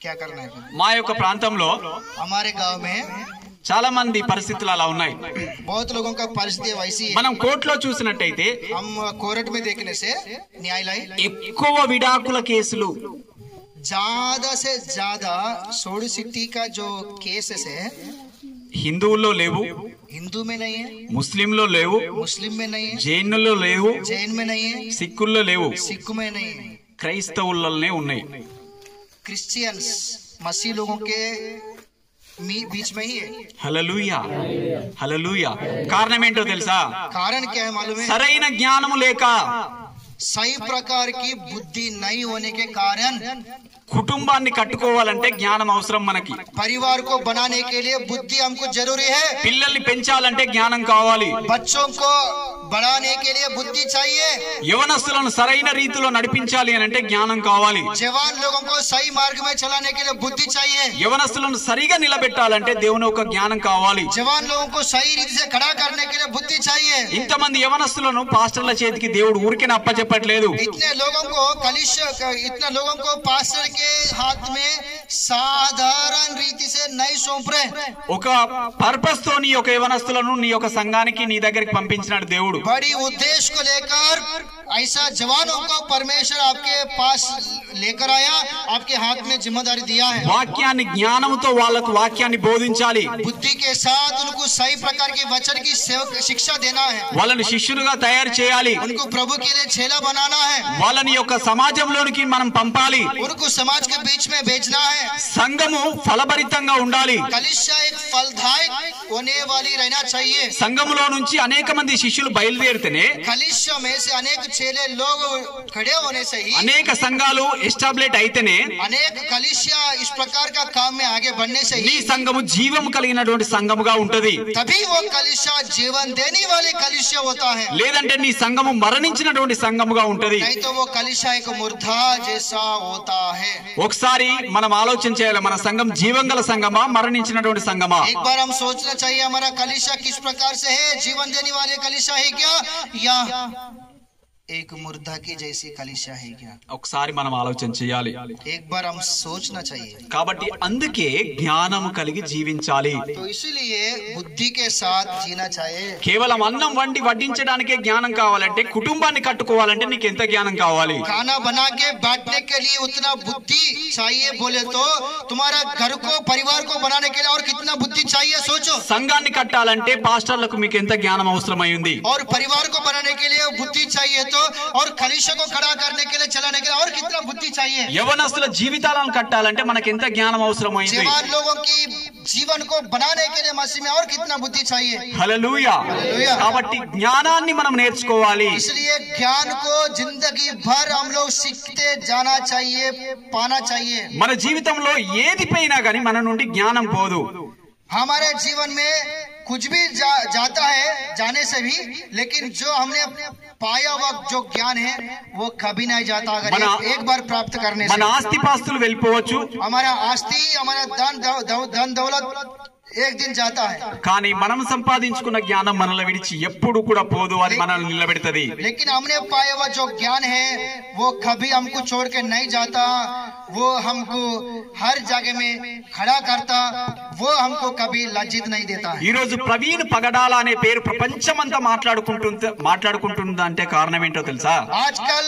क्या करना है? మా యొక్క ప్రాంతంలో हमारे गांव में చాలా మంది పరిస్థితులు అలా ఉన్నాయి. बहुत लोगों का परिस्थिति वैसी है। మనం కోర్టులో చూసినట్టయితే हम कोर्ट में देखने से न्यायालय ఎక్కువ విడాకుల కేసులు, ज्यादा से ज्यादा शॉर्ट सिटी का जो केसेस है హిందువుల్లో లేవు, हिंदू में नहीं है, ముస్లింలో లేవు, मुस्लिम में नहीं है, జైనుల్లో లేవు, जैन में नहीं है, సిక్కుల్లో లేవు, सिख में नहीं है, క్రైస్తవులనే ఉన్నాయి. क्रिश्चियंस मसीह लोगों के बीच में ही है। హల్లెలూయా హల్లెలూయా. కారణం ఏంటో తెలుసా? कारण क्या है मालूम है? సరైన జ్ఞానము లేక, सही प्रकार की बुद्धि नहीं होने के कारण కుటుంబాన్ని కట్టుకోవాలంటే జ్ఞానం అవసరం మనకి. परिवार को बनाने के लिए बुद्धि हमको जरूरी है। పిల్లల్ని పెంచాలంటే జ్ఞానం కావాలి. बच्चों को बढ़ाने के लिए बुद्धि चाहिए। యవనస్తులను సరైన రీతిలో నడిపించాలి అని అంటే జ్ఞానం కావాలి. जवान लोगों को सही मार्ग में चलाने के लिए बुद्धि चाहिए। యవనస్తులను సరిగా నిలబెట్టాలంటే దేవుని యొక్క జ్ఞానం కావాలి. जवान लोगों को सही रीति से खड़ा करने के लिए बुद्धि चाहिए। ఇంతమంది యవనస్తులను పాస్టర్ల చేతికి దేవుడు ఊరికే అప్పచెప్పట్లేదు. इतने लोगों को इतने लोगों को पास्टर के हाथ में साधारण रीति से नहीं सौंप रहे। ఒక పర్పస్ తో నీ యొక్క యవనస్తులను నీ యొక్క సంఘానికి నీ దగ్గరికి పంపించినాడు దేవుడు. बड़ी उद्देश्य को लेकर ऐसा जवानों को परमेश्वर आपके पास लेकर आया, आपके हाथ में जिम्मेदारी दिया है। వాక్యాన్ని జ్ఞానంతో వాళ్ళకు వాక్యాన్ని బోధించాలి. बुद्धि के साथ उनको सही प्रकार के वचन की शिक्षा देना है। వాళ్ళని శిష్యులుగా తయారు చేయాలి. उनको प्रभु के लिए चेला बनाना है। వాళ్ళని యొక్క సమాజంలోనికి మనం పంపాలి. उनको समाज के बीच में भेजना है। సంఘము ఫలభరితంగా ఉండాలి. कलीसिया एक फलदायक होने वाली रहना चाहिए। సంఘములో నుంచి అనేక మంది శిష్యులు బయలుదేరితేనే, कलीसिया में से अनेक चेले लोग खड़े होने से ही, అనేక సంఘాలు ఎస్టాబ్లిష్ అయితేనే अनेक कलीसिया इस प्रकार का काम में आगे बढ़ने से నీ ही సంఘము జీవం కలిగినటువంటి సంఘముగా ఉంటది. तभी वो कलीसिया जीवन देने वाली कलीसिया होता है। లేదంటే నీ సంఘము మరణించినటువంటి సంఘముగా ఉంటది. नहीं तो वो कलीसिया एक मुर्दा जैसा होता है। ఒకసారి మనం ఆలోచన చేయాలి, మన సంఘం జీవం గల సంఘమా, మరణించినటువంటి సంఘమా? एक बार हम सोचना चाहिए हमारा कलीसिया किस प्रकार से है। जीवन देने वाले कलीसिया है क्या, या एक मुर्दा की जैसी कलीसिया है क्या? ఒకసారి మనం ఆలోచన చేయాలి. एक बार हम सोचना चाहिए। కాబట్టి అందుకే జ్ఞానము కలిగి జీవించాలి. तो इसीलिए बुद्धि के साथ जीना चाहिए। కేవలం అన్నం వండి వడ్డించడానికే జ్ఞానం కావాలంటే, కుటుంబాన్ని కట్టుకోవాలంటే నీకు ఎంత జ్ఞానం కావాలి? खाना बना के बांटने के लिए उतना बुद्धि चाहिए बोले तो तुम्हारा घर को परिवार को बनाने के लिए और कितना बुद्धि चाहिए सोचो। సంఘాన్ని కట్టాలంటే పాస్టర్లకు మీకు ఎంత జ్ఞానం అవసరమైంది? और परिवार को बनाने के लिए बुद्धि चाहिए तो, और कलीसिया को खड़ा करने के लिए चलाने के लिए और कितना बुद्धि चाहिए। యవనస్తుల జీవితాలను కట్టాలంటే మనకి ఎంత జ్ఞానం అవసరమైంది? जवान लोगों की जीवन को बनाने के लिए मसीह में और कितना बुद्धि चाहिए। హల్లెలూయా. హల్లెలూయా. కాబట్టి జ్ఞానాన్ని మనం నేర్చుకోవాలి. इसलिए ज्ञान को जिंदगी भर हम लोग सीखते जाना चाहिए, पाना चाहिए। మన జీవితంలో ఏది పోయినా గానీ మన నుండి జ్ఞానం పోదు. हमारे जीवन में कुछ भी जाता है जाने से भी, लेकिन जो हमने पाया हुआ जो ज्ञान है वो कभी नहीं जाता। अगर एक बार प्राप्त करने మన से ఆస్తిపాస్తులు వెళ్ళిపోవచ్చు, हमारा आस्ती, हमारा धन दौलत एक दिन जाता है, కానీ మనం సంపాదించుకున్న జ్ఞానం మనల్ని విడిచి ఎప్పుడు కూడా పోదు, అది మనల్ని నిలబెడుతుంది. लेकिन हमने पाया हुआ जो ज्ञान है वो कभी हमको छोड़ के नहीं जाता, वो हमको हर जगह में खड़ा करता, वो हमको कभी लज्जित नहीं देता है. ఈ రోజు ప్రవీణ్ పగడాల అనే పేరు ప్రపంచమంతా మాట్లాడుకుంటుంది అంటే కారణం ఏంటో తెలుసా? आजकल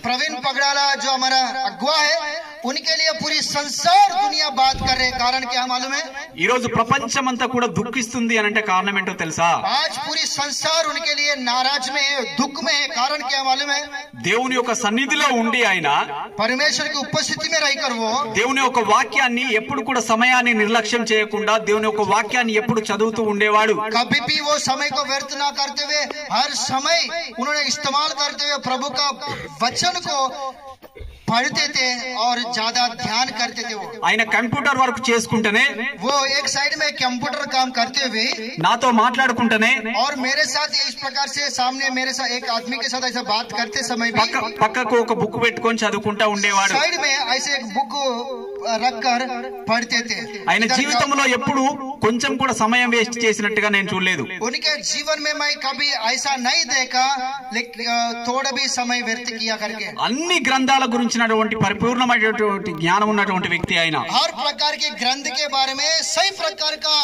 प्रवीण पगड़ाला जो हमारा अगुवा है, उनके लिए पूरी संसार दुनिया बात कर रहे. कारण क्या मालूम है? ఈ రోజు ప్రపంచమంతా కూడా దుఃఖిస్తుంది అని అంటే కారణం ఏంటో తెలుసా? आज पूरी संसार उनके लिए नाराज में है, दुख में है. कारण क्या मालूम है? దేవుని యొక్క సన్నిధిలో ఉండి ఆయన परमेश्वर की उपस्थिति में रहकर वो దేవుని యొక్క వాక్యాన్ని ఎప్పుడు కూడా సమయాన్ని నిర్లక్ష్యం చేయకుండా దేవుని యొక్క వాక్యాన్ని ఎప్పుడు చదువుతూ ఉండేవాడు. कभी भी वो समय को व्यर्थ ना करते हुए हर समय उन्होंने इस्तेमाल करते हुए प्रभु का वचन को पढ़ते थे और ज्यादा ध्यान करते थे. वो ఆయన కంప్యూటర్ వర్క్ చేసుకుంటేనే, वो एक साइड में कंप्यूटर काम करते हुए నాతో మాట్లాడుకుంటేనే, और मेरे साथ इस प्रकार से सामने मेरे साथ एक आदमी के साथ ऐसा बात करते समय भी పక్కకు ఒక బుక్ పెట్టుకొని చదువుకుంటా ఉండేవాడు. साइड में ऐसे एक बुक रखकर पढ़ते थे. ఆయన జీవితంలో ఎప్పుడు కొంచెం కూడా సమయం వేస్ట్ చేసినట్టుగా నేను చూడలేదు. उनके जीवन में मैं कभी ऐसा नहीं देखा लेकिन थोड़ा भी समय व्यर्थ किया करके. అన్ని గ్రంథాల గురించినటువంటి పరిపూర్ణమైనటువంటి జ్ఞానం ఉన్నటువంటి వ్యక్తి ఆయన. हर प्रकार के ग्रंथ के बारे में सही प्रकार का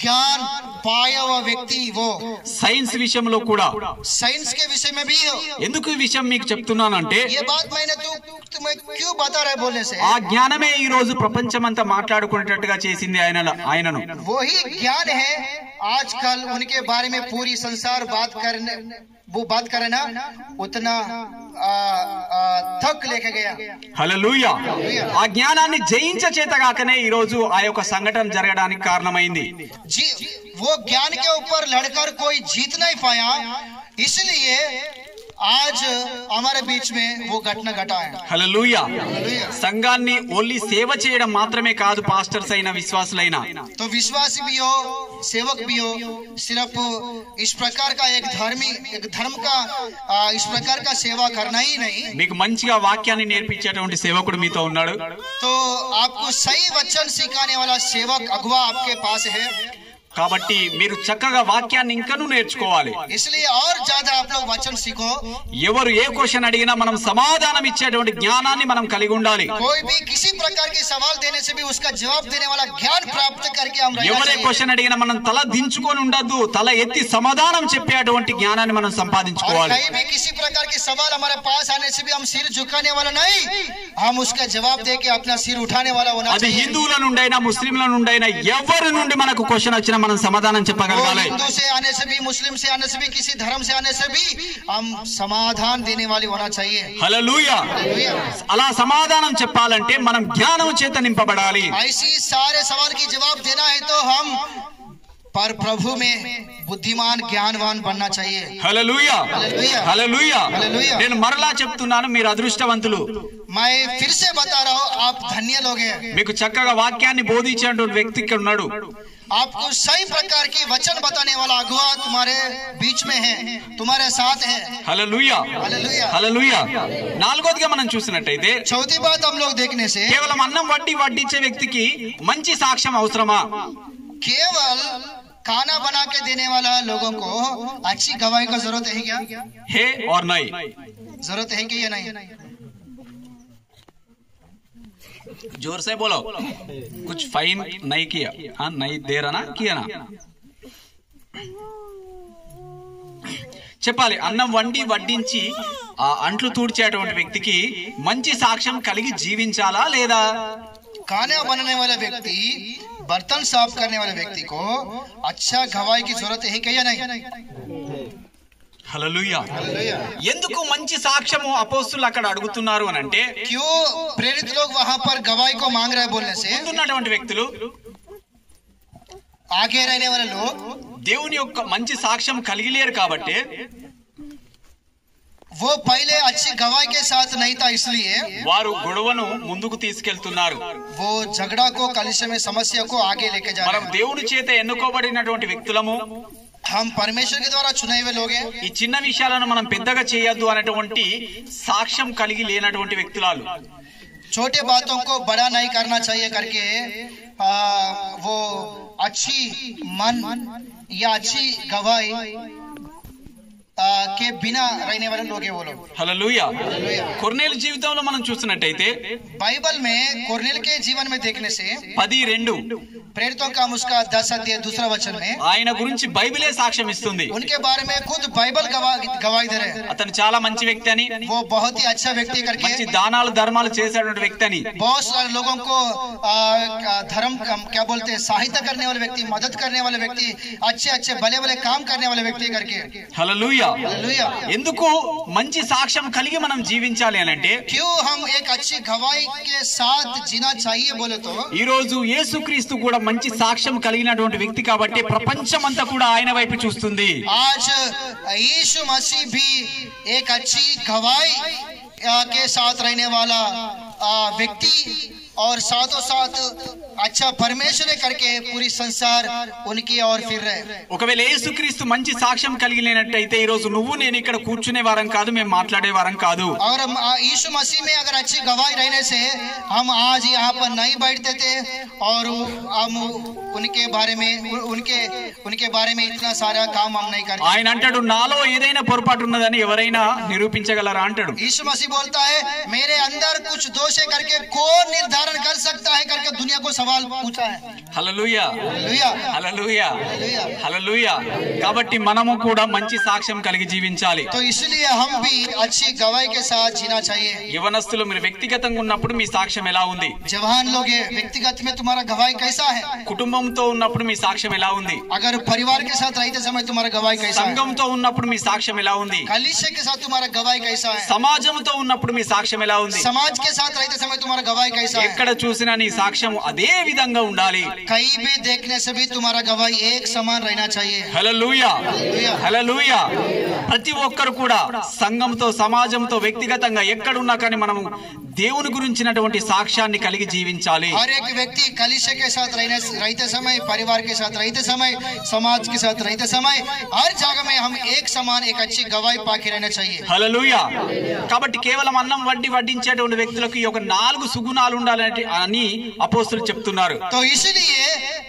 ज्ञान पाया हुआ व्यक्ति वो. సైన్స్ విషయంలో కూడా. साइंस के विषय में भी हो. ఎందుకు ఈ విషయం మీకు చెప్తున్నానంటే, ये बात मैंने तुम्हें क्यों बता रहा है बोलने से, ఆ జ్ఞానమే ఈ రోజు ప్రపంచమంతా మాట్లాడుకునేటట్టుగా చేసింది ఆయనను. वही ज्ञान है आजकल उनके बारे में पूरी संसार बात करे ना उतना थक लेके गया. హల్లెలూయా. ఆ జ్ఞానాన్ని జయించ చేతగాకనే ఈ రోజు ఆ యొక్క సంఘటన జరగడానికి కారణమైంది. वो ज्ञान के ऊपर लड़कर कोई जीत नहीं पाया, इसलिए आज हमारे बीच में वो घटना घटा है. హల్లెలూయా. సంఘాన్ని ఓన్లీ సేవ చేయడం మాత్రమే కాదు, పాస్టర్స్ అయిన విశ్వాసులైనా, तो विश्वासी भी हो, सेवक भी हो, सिर्फ इस प्रकार का एक धर्म का इस प्रकार का सेवा करना ही नहीं. మీకు మంచిగా వాక్యాన్ని నేర్పించేటువంటి సేవకుడు మీతో ఉన్నాడు. तो आपको सही वचन सिखाने वाला सेवक अगुवा आपके पास है. కాబట్టి మీరు చక్కగా వాక్యాన్ని ఇంకనూ నేర్చుకోవాలి. इसलिए और ज्यादा आप लोग वचन सीखो. ఎవరు ఏ క్వశ్చన్ అడిగినా మనం సమాధానం ఇచ్చేటువంటి జ్ఞానాన్ని మనం కలిగి ఉండాలి. कोई भी किसी प्रकार के सवाल देने से भी उसका जवाब देने वाला ज्ञान प्राप्त करके हम रहना ఎవరే चाहिए. క్వశ్చన్ అడిగినా మనం తల దించుకొని ఉండద్దు, తల ఎత్తి సమాధానం చెప్పేటువంటి జ్ఞానాన్ని మనం और సంపాదించుకోవాలి. कहीं भी किसी प्रकार के सवाल हमारे पास आने से भी हम सिर झुकाने वाला नहीं, हम उसका जवाब दे के अपना सिर उठाने वाला होना అది चाहिए. హిందువుల నుండైనా ముస్లింల నుండైనా ఎవరి నుండి మనకు క్వశ్చన్ వచ్చినా మనం సమాధానం वो చెప్పగలగాలి. हिंदू से आने से भी, मुस्लिम से आने से भी, किसी धर्म से आने से भी हम समाधान देने वाले होना चाहिए. హల్లెలూయా. అలా సమాధానం చెప్పాలంటే మనం జ్ఞానం చేత నింపబడాలి. ऐसी सारे सवाल की जवाब देना है तो हम पर प्रभु में बुद्धिमान ज्ञानवान बनना चाहिए. హల్లెలూయా. హల్లెలూయా. హల్లెలూయా. హల్లెలూయా. నేను మరలా చెప్తున్నాను, మీరు అదృష్టవంతులు. मैं फिर से बता रहा हूँ, आप धन्य लोग हैं. మీకు చక్కగా వాక్యాన్ని బోధించేటువంటి వ్యక్తి ఇక్కడ ఉన్నాడు. आपको सही प्रकार की वचन बताने वाला अगुवा तुम्हारे बीच में है, तुम्हारे साथ है. హల్లెలూయా. हालेलुया. హల్లెలూయా. నాలుగోదిగా మనం చూసినట్టయితే, चौथी बात हम लोग देखने से కేవలం అన్నం వడ్డించే వ్యక్తికి మంచి సాక్ష్యం అవసరమా? केवल खाना बना के देने वाला लोगों को अच्छी गवाही का जरूरत है क्या? హే और नहीं? जरूरत है कि या नहीं? जोर से बोलो. कुछ फाइन नहीं किया? हाँ, नहीं दे रहा ना, किया ना? చెప్పాలి. అన్నం వడ్డించి ఆ అంట్లు తూడ్చేటువంటి వ్యక్తికి మంచి సాక్ష్యం కలిగి జీవించాలా లేదా? खाना बनाने वाला व्यक्ति, बर्तन साफ करने वाले व्यक्ति को अच्छा गवाही की जरूरत है क्या या नहीं? హల్లెలూయా. ఎందుకు మంచి సాక్ష్యము అపోస్తులు అక్కడ అడుగుతున్నారు అని అంటే, क्यों प्रेरित लोग वहां पर गवाही को मांग रहे हैं बोलने से? ముందున్నటువంటి వ్యక్తులు, आगे रहने वाले लोग దేవుని యొక్క మంచి సాక్ష్యం కలిగి లేరు కాబట్టి वो पहले अच्छी गवाही के साथ नहीं था, इसलिए వారు గొడవను ముందుకు తీసుకెళ్తున్నారు. वो झगड़ा को, कलिशे में समस्या को आगे लेके जा మనం रहे हैं. దేవుని చేత ఎన్నుకోబడినటువంటి వ్యక్తులము, हम परमेश्वर के द्वारा चुने हुए लोग हैं. ఈ చిన్న విషయాలను మనం పెద్దగా చేయొద్దు అనేటువంటి సాక్ష్యం కలిగి లేనటువంటి వ్యక్తులాలు. छोटे बातों को बड़ा नहीं करना चाहिए करके वो अच्छी मन या अच्छी गवाही के बिना रहने वाले लोग हैं वो लोग। హల్లెలూయా. కొర్నేలు జీవితంలో మనం చూసినట్టయితే बाइबल में कोर्नेल के जीवन में देखने से 10:2 प्रेरितों का उसका 10 अध्याय दूसरा वचन में ఆయన గురించి బైబిలే సాక్ష్యం ఇస్తుంది. उनके बारे में खुद बाइबल गवाही दे रहे हैं। అతను చాలా మంచి వ్యక్తి అని, वो बहुत ही अच्छा व्यक्ति करके మంచి దానాలు ధర్మాలు చేసేటువంటి వ్యక్తి అని, बहुत सारे लोगों को धर्म क्या बोलते हैं सहायता करने वाले व्यक्ति, मदद करने वाले व्यक्ति, अच्छे अच्छे भले भले काम करने वाले व्यक्ति करके। హల్లెలూయా. हालेलुया। ఎందుకు మంచి సాక్ష్యం కలిగి మనం జీవించాలి అని అంటే, क्यों हम एक अच्छी गवाही के साथ जीना चाहिए बोले तो ఈ రోజు యేసుక్రీస్తు కూడా మంచి సాక్ష్యం కలిగినటువంటి వ్యక్తి కాబట్టి ప్రపంచమంతా కూడా ఆయన వైపు చూస్తుంది. आज यीशु मसीह भी एक अच्छी गवाही के साथ रहने वाला व्यक्ति और साथों साथ अच्छा परमेश्वर करके पूरी संसार उनकी ओर फिर रहे। ఒకవేళ యేసుక్రీస్తు మంచి సాక్ష్యం కలిగినట్టయితే ఈ రోజు నువ్వు నేను ఇక్కడ కూర్చునే వారం కాదు, మేము మాట్లాడే వారం కాదు. और यीशु मसीह में अगर अच्छी गवाही रहने से हम आज यहाँ पर नहीं बैठते थे और हम उनके बारे में इतना सारा काम हम नहीं करते। ఆయన అంటాడు, నాలో ఏదైనా పొరపాటు ఉన్నదని ఎవరైనా నిరూపించగలరా అంటాడు. यीशु मसीह बोलता है मेरे अंदर कुछ दोष है करके कौन निर्धारण कर सकता है करके दुनिया को सवाल पूछा है। హల్లెలూయా. हालेलुया। హల్లెలూయా. हालेलुया। హల్లెలూయా. కాబట్టి మనము కూడా మంచి సాక్ష్యం కలిగి జీవించాలి. तो इसलिए हम भी अच्छी गवाही के साथ जीना चाहिए। యవనస్తులు మీరు వ్యక్తిగతంగా ఉన్నప్పుడు మీ సాక్ష్యం ఎలా ఉంది? जवान लोग हैं, व्यक्तिगत में तुम्हारा गवाही कैसा है? కుటుంబంతో ఉన్నప్పుడు మీ సాక్ష్యం ఎలా ఉంది? अगर परिवार के साथ रहते समय तुम्हारा गवाही कैसा है? సంఘంతో ఉన్నప్పుడు మీ సాక్ష్యం ఎలా ఉంది? कलीसिया के साथ तुम्हारा गवाही कैसा है? సమాజంతో ఉన్నప్పుడు మీ సాక్ష్యం ఎలా ఉంది? समाज के साथ रहते समय तुम्हारा गवाही कैसा है? ఎక్కడ చూసినా నీ సాక్ష్యం అదే విధంగా ఉండాలి. कहीं भी देखने से भी तुम्हारा गवाही एक समान रहना चाहिए। హల్లెలూయా. हालेलुया। హల్లెలూయా. ప్రతి ఒక్కరు కూడా సంఘంతో సమాజంతో వ్యక్తిగతంగా ఎక్కడున్నా కానీ మనము దేవుని గురించినటువంటి సాక్ష్యాన్ని కలిగి జీవించాలి. हर एक व्यक्ति कलीसिया के साथ रहते समय, परिवार के साथ रहते समय, समाज के साथ रहते समय हर जगह में हम एक समान एक अच्छी गवाही पाके रहना चाहिए। హల్లెలూయా. కాబట్టి కేవలం అన్నం వడ్డించేటువంటి వ్యక్తులకు ఈ ఒక 4 సుగుణాలు ఉండాలని అని అపోస్తలులు చెప్తున్నారు. तो इसलिए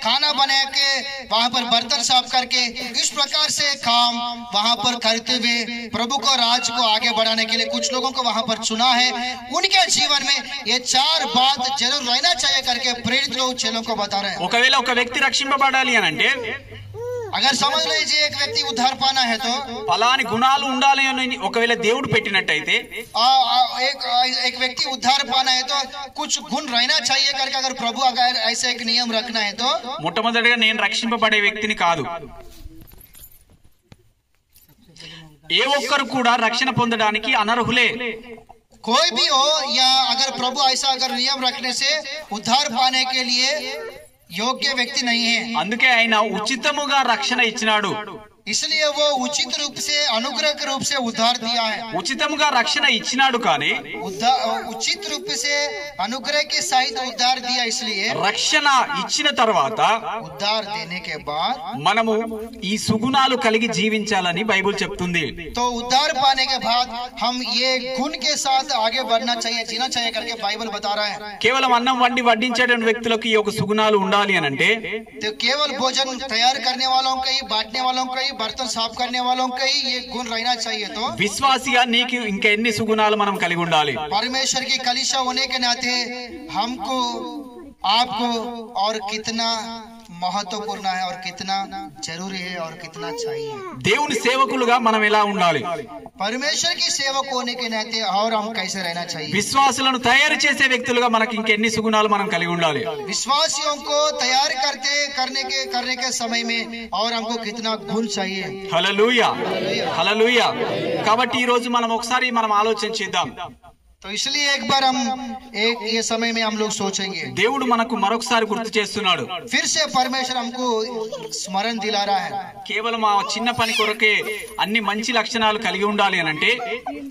खाना बना के वहाँ पर बर्तन साफ करके इस प्रकार से काम वहाँ पर करते हुए प्रभु को राज को आगे बढ़ाने के लिए कुछ लोगों को वहाँ पर चुना है। उनके जीवन में ये 4 बात जरूर रहना चाहिए करके प्रेरित लोग चेलों को बता रहे हैं। ఒకవేళ ఒక వ్యక్తి రక్షింపబడాలి అని అంటే अगर समझ लीजिए एक व्यक्ति उद्धार पाना है तो ఫలాని గుణాలు ఉండాలి అని ఒకవేళ దేవుడు పెట్టినట్టయితే एक व्यक्ति उद्धार पाना है तो कुछ गुण रहना चाहिए करके अगर प्रभु अगर ऐसे एक नियम रखना है तो మొట్టమొదటిగా నేను రక్షింపబడే వ్యక్తిని కాదు. ఏ ఒక్కరు కూడా రక్షణ పొందడానికి అనర్హులే. कोई भी हो या अगर प्रभु ऐसा अगर नियम रखने से उद्धार पाने के लिए योग्य व्यक्ति नहीं है। అందుకే ఆయన ఉచితముగా రక్షణ ఇచ్చినాడు. इसलिए वो उचित रूप से अनुग्रह के रूप से उद्धार दिया है। ఉచితముగా రక్షణ ఇచ్చినాడు కానీ उचित रूप से अनुग्रह के सहित उद्धार दिया। इसलिए రక్షణ ఇచ్చిన తర్వాత उद्धार देने के बाद మనము ఈ సుగుణాలు కలిగి జీవించాలని బైబిల్ చెప్తుంది. तो उद्धार पाने के बाद हम ये गुण के साथ आगे बढ़ना चाहिए, जीना चाहिए करके बाइबल बता रहा है। కేవలం అన్నం వడ్డించేటువంటి వ్యక్తులకు ఈ ఒక సుగుణాలు ఉండాలి అని అంటే तो केवल भोजन तैयार करने वालों का ही, बांटने वालों का ही, बर्तन साफ करने वालों का ही ये गुण रहना चाहिए। तो విశ్వాసిగా నీకు ఇంకా ఎన్ని సుగుణాలు మనం కలిగి ఉండాలి? परमेश्वर की कलीसिया होने के नाते हमको आपको और कितना महत्वपूर्ण है और कितना जरूरी है और कितना चाहिए। దేవుని సేవకులుగా మనం ఎలా ఉండాలి? परमेश्वर की सेवक होने के नाते और हम कैसे रहना चाहिए? విశ్వాసులను తయారు చేసే వ్యక్తులుగా మనకి ఇంకెన్ని సుగుణాలు మనం కలిగి ఉండాలి? विश्वासियों को तैयार करने के समय में और हमको कितना गुण चाहिए। హల్లెలూయా. హల్లెలూయా. కాబట్టి ఈ రోజు మనం ఒకసారి మనం ఆలోచన చేద్దాం. तो इसलिए एक बार हम ये समय में हम लोग सोचेंगे। దేవుడు మనకు మరొకసారి గుర్తు చేస్తున్నాడు. फिर से परमेश्वर हमको स्मरण दिला रहा है। కేవలం ఆ చిన్న పని కొరకే అన్ని మంచి లక్షణాలు కలిగి ఉండాలి అని అంటే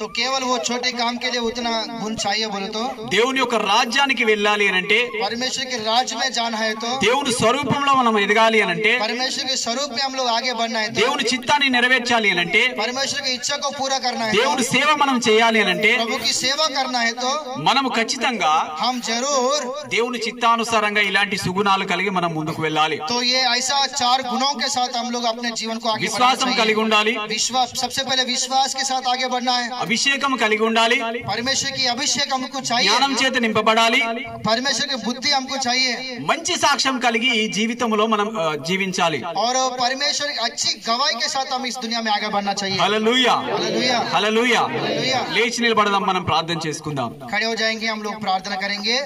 तो केवल वो छोटे काम के लिए उतना गुण चाहिए बोले तो దేవుని యొక్క రాజ్యానికి వెళ్ళాలి అని అంటే परमेश्वर के राज्य में जाना है तो దేవుని స్వరూపంలో మనం ఎదగాలి అని అంటే परमेश्वर के स्वरूप में हम लोग आगे बढ़ना है तो దేవుని చిత్తాన్ని నెరవేర్చాలి అని అంటే परमेश्वर की इच्छा को पूरा करना है तो దేవుని సేవ మనం చేయాలి అని అంటే प्रभु की सेवा करना है तो మనము ఖచ్చితంగా हम जरूर దేవుని చిత్తానుసారంగా ఇలాంటి సుగుణాలు కలిగి మనం ముందుకు వెళ్ళాలి. तो ये ऐसा 4 गुणों के साथ हम लोग अपने जीवन को आगे बढ़ाना విశ్వాసం కలిగి ఉండాలి, विश्वास, सबसे पहले विश्वास के साथ आगे बढ़ना है। అభిషేకం కలిగి ఉండాలి, परमेश्वर की अभिषेक हमको चाहिए, జ్ఞానం చేత నింపబడాలి, परमेश्वर की बुद्धि हमको चाहिए మంచి సాక్ష్యం కలిగి ఈ జీవితంలో మనం జీవించాలి. और परमेश्वर की अच्छी गवाही के साथ हम इस दुनिया में आगे बढ़ना चाहिए। హల్లెలూయా, हालेलुया, హల్లెలూయా. हालेलुया। లేచి నిలబడదాం, మనం ప్రార్థన చేసుకుందాం. खड़े हो जाएंगे, हम लोग प्रार्थना करेंगे।